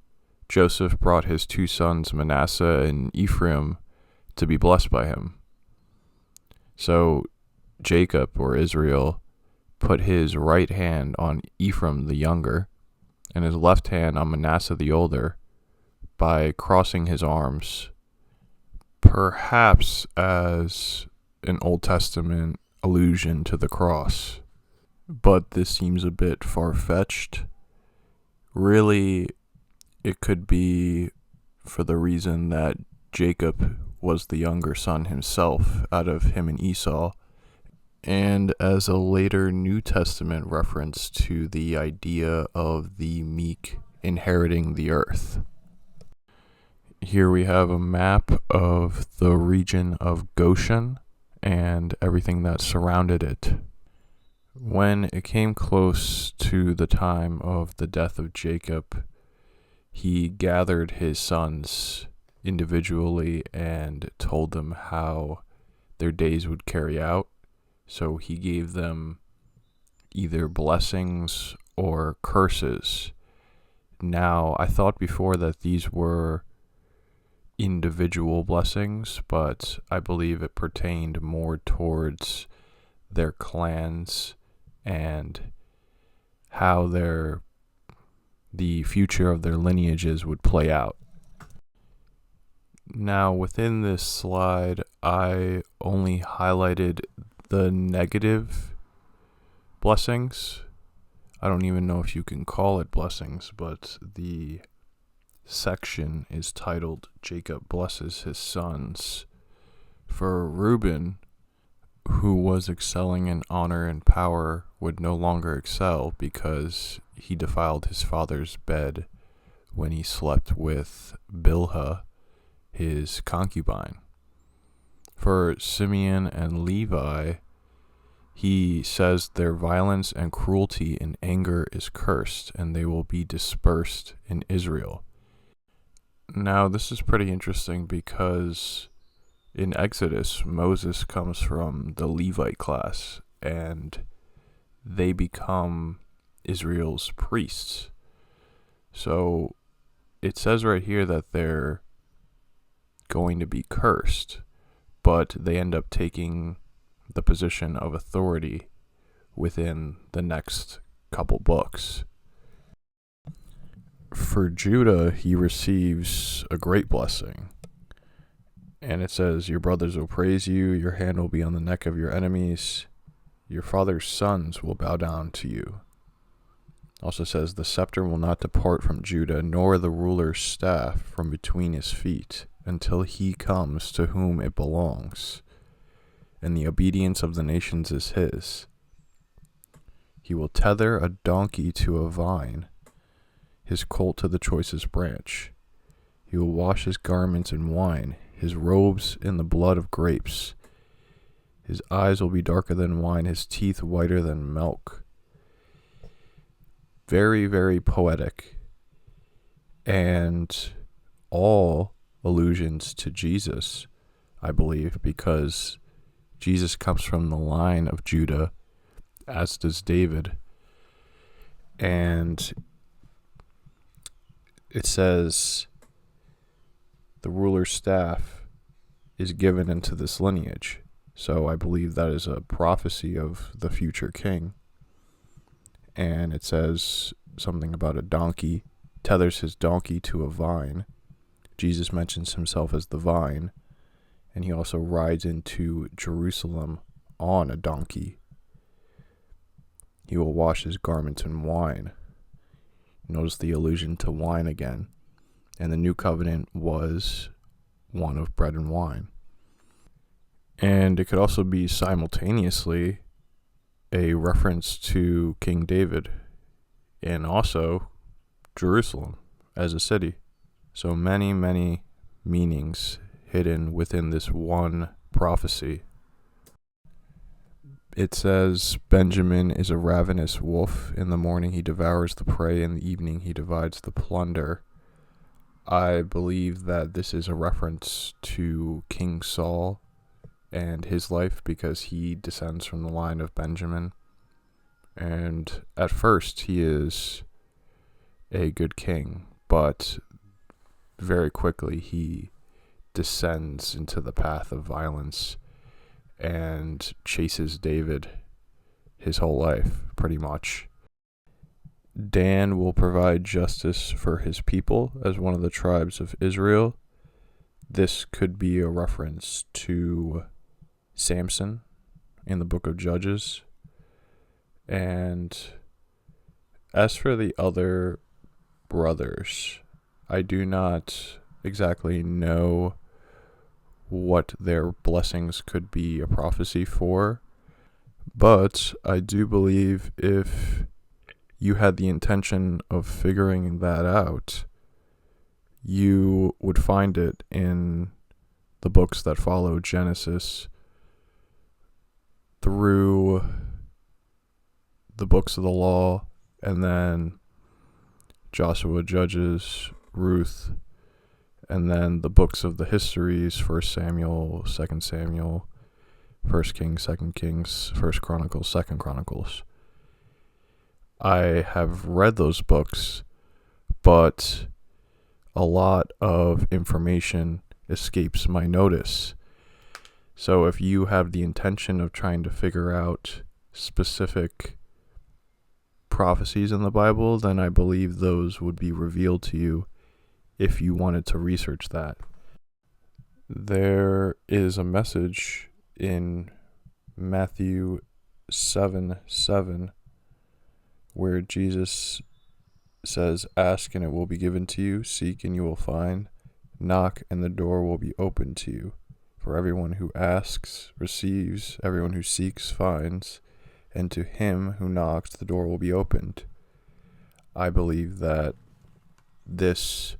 Joseph brought his two sons Manasseh and Ephraim to be blessed by him. So Jacob, or Israel, put his right hand on Ephraim the younger, and his left hand on Manasseh the older, by crossing his arms, perhaps as an Old Testament allusion to the cross, but this seems a bit far-fetched. Really, it could be for the reason that Jacob was the younger son himself out of him and Esau, and as a later New Testament reference to the idea of the meek inheriting the earth. Here we have a map of the region of Goshen and everything that surrounded it. When it came close to the time of the death of Jacob, he gathered his sons individually and told them how their days would carry out. So he gave them either blessings or curses. Now, I thought before that these were individual blessings, but I believe it pertained more towards their clans and how the future of their lineages would play out. Now, within this slide, I only highlighted the negative blessings. I don't even know if you can call it blessings, but the section is titled Jacob Blesses His Sons. For Reuben, who was excelling in honor and power, would no longer excel because he defiled his father's bed when he slept with Bilhah, his concubine. For Simeon and Levi, he says their violence and cruelty and anger is cursed, and they will be dispersed in Israel. Now, this is pretty interesting because in Exodus, Moses comes from the Levite class, and they become Israel's priests. So it says right here that they're going to be cursed, but they end up taking the position of authority within the next couple books. For Judah, he receives a great blessing. And it says, your brothers will praise you, your hand will be on the neck of your enemies, your father's sons will bow down to you. Also says, the scepter will not depart from Judah, nor the ruler's staff from between his feet, until he comes to whom it belongs, and the obedience of the nations is his. He will tether a donkey to a vine, his colt to the choicest branch. He will wash his garments in wine, his robes in the blood of grapes. His eyes will be darker than wine, his teeth whiter than milk. Very, very poetic. And all allusions to Jesus, I believe, because Jesus comes from the line of Judah, as does David. And it says the ruler's staff is given into this lineage. So I believe that is a prophecy of the future king. And it says something about a donkey, tethers his donkey to a vine. Jesus mentions himself as the vine, and he also rides into Jerusalem on a donkey. He will wash his garments in wine. Notice the allusion to wine again. And the new covenant was one of bread and wine. And it could also be simultaneously a reference to King David and also Jerusalem as a city. So many, many meanings hidden within this one prophecy. It says, Benjamin is a ravenous wolf. In the morning he devours the prey, in the evening he divides the plunder. I believe that this is a reference to King Saul and his life because he descends from the line of Benjamin. And at first he is a good king, but very quickly he descends into the path of violence and chases David his whole life, pretty much. Dan will provide justice for his people as one of the tribes of Israel. this could be a reference to Samson in the book of Judges. And as for the other brothers, I do not exactly know what their blessings could be a prophecy for, but I do believe if you had the intention of figuring that out, you would find it in the books that follow Genesis through the books of the law, and then Joshua, Judges, Ruth, and then the books of the histories, 1 Samuel, 2 Samuel, 1 Kings, 2 Kings, 1 Chronicles, 2 Chronicles. I have read those books, but a lot of information escapes my notice. So if you have the intention of trying to figure out specific prophecies in the Bible, then I believe those would be revealed to you if you wanted to research that. There is a message in Matthew 7:7 where Jesus says, "Ask and it will be given to you, seek and you will find, knock and the door will be opened to you. For everyone who asks receives, everyone who seeks finds, and to him who knocks the door will be opened." I believe that this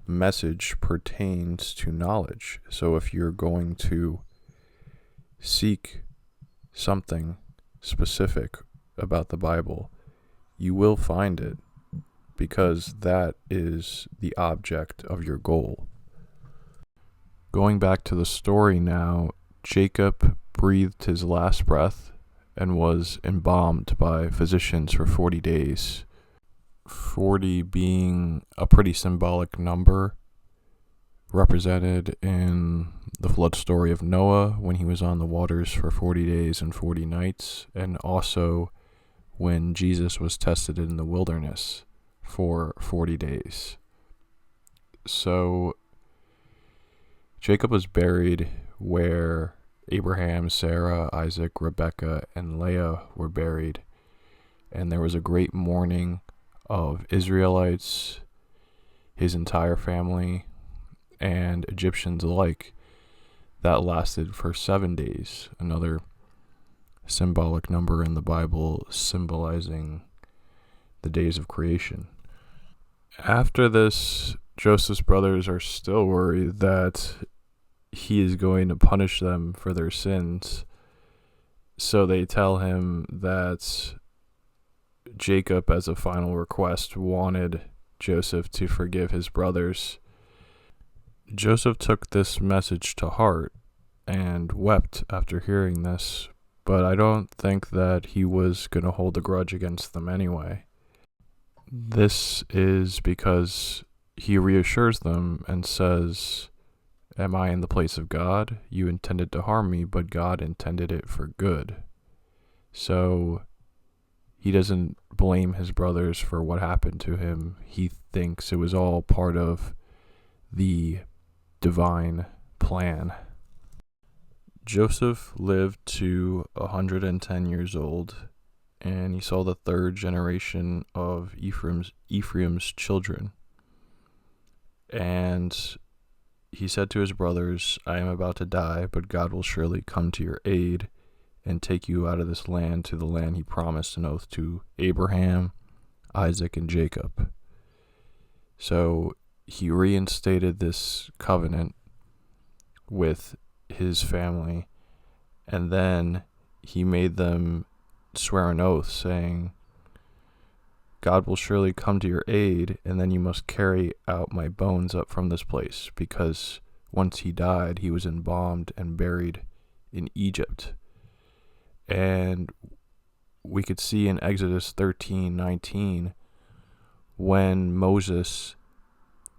message pertains to knowledge. So if you're going to seek something specific about the Bible, you will find it, because that is the object of your goal. Going back to the story now, Jacob breathed his last breath and was embalmed by physicians for 40 days. 40 being a pretty symbolic number, represented in the flood story of Noah when he was on the waters for 40 days and 40 nights, and also when Jesus was tested in the wilderness for 40 days. So Jacob was buried where Abraham, Sarah, Isaac, Rebekah, and Leah were buried, and there was a great mourning of Israelites, his entire family, and Egyptians alike. That lasted for 7 days, another symbolic number in the Bible symbolizing the days of creation. After this, Joseph's brothers are still worried that he is going to punish them for their sins. So they tell him that Jacob, as a final request, wanted Joseph to forgive his brothers. Joseph took this message to heart and wept after hearing this, but I don't think that he was going to hold a grudge against them anyway. This is because he reassures them and says, "Am I in the place of God? You intended to harm me, but God intended it for good." So he doesn't blame his brothers for what happened to him. He thinks it was all part of the divine plan. Joseph lived to 110 years old, and he saw the third generation of Ephraim's children. And he said to his brothers, "I am about to die, but God will surely come to your aid and take you out of this land to the land he promised an oath to Abraham, Isaac, and Jacob." So he reinstated this covenant with his family, and then he made them swear an oath saying, "God will surely come to your aid, and then you must carry out my bones up from this place," because once he died, he was embalmed and buried in Egypt. And we could see in Exodus 13:19, when Moses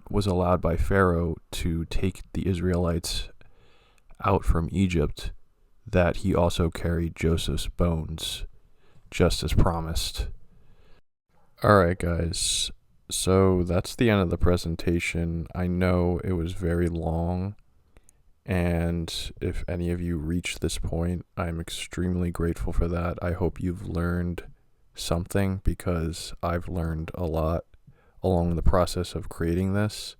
was allowed by Pharaoh to take the Israelites out from Egypt, that he also carried Joseph's bones, just as promised. Alright guys, So that's the end of the presentation. I know it was very long, and if any of you reach this point, I'm extremely grateful for that. I hope you've learned something, because I've learned a lot along the process of creating this.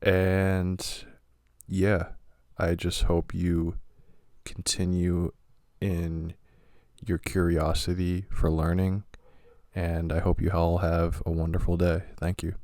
And yeah, I just hope you continue in your curiosity for learning, and I hope you all have a wonderful day. Thank you.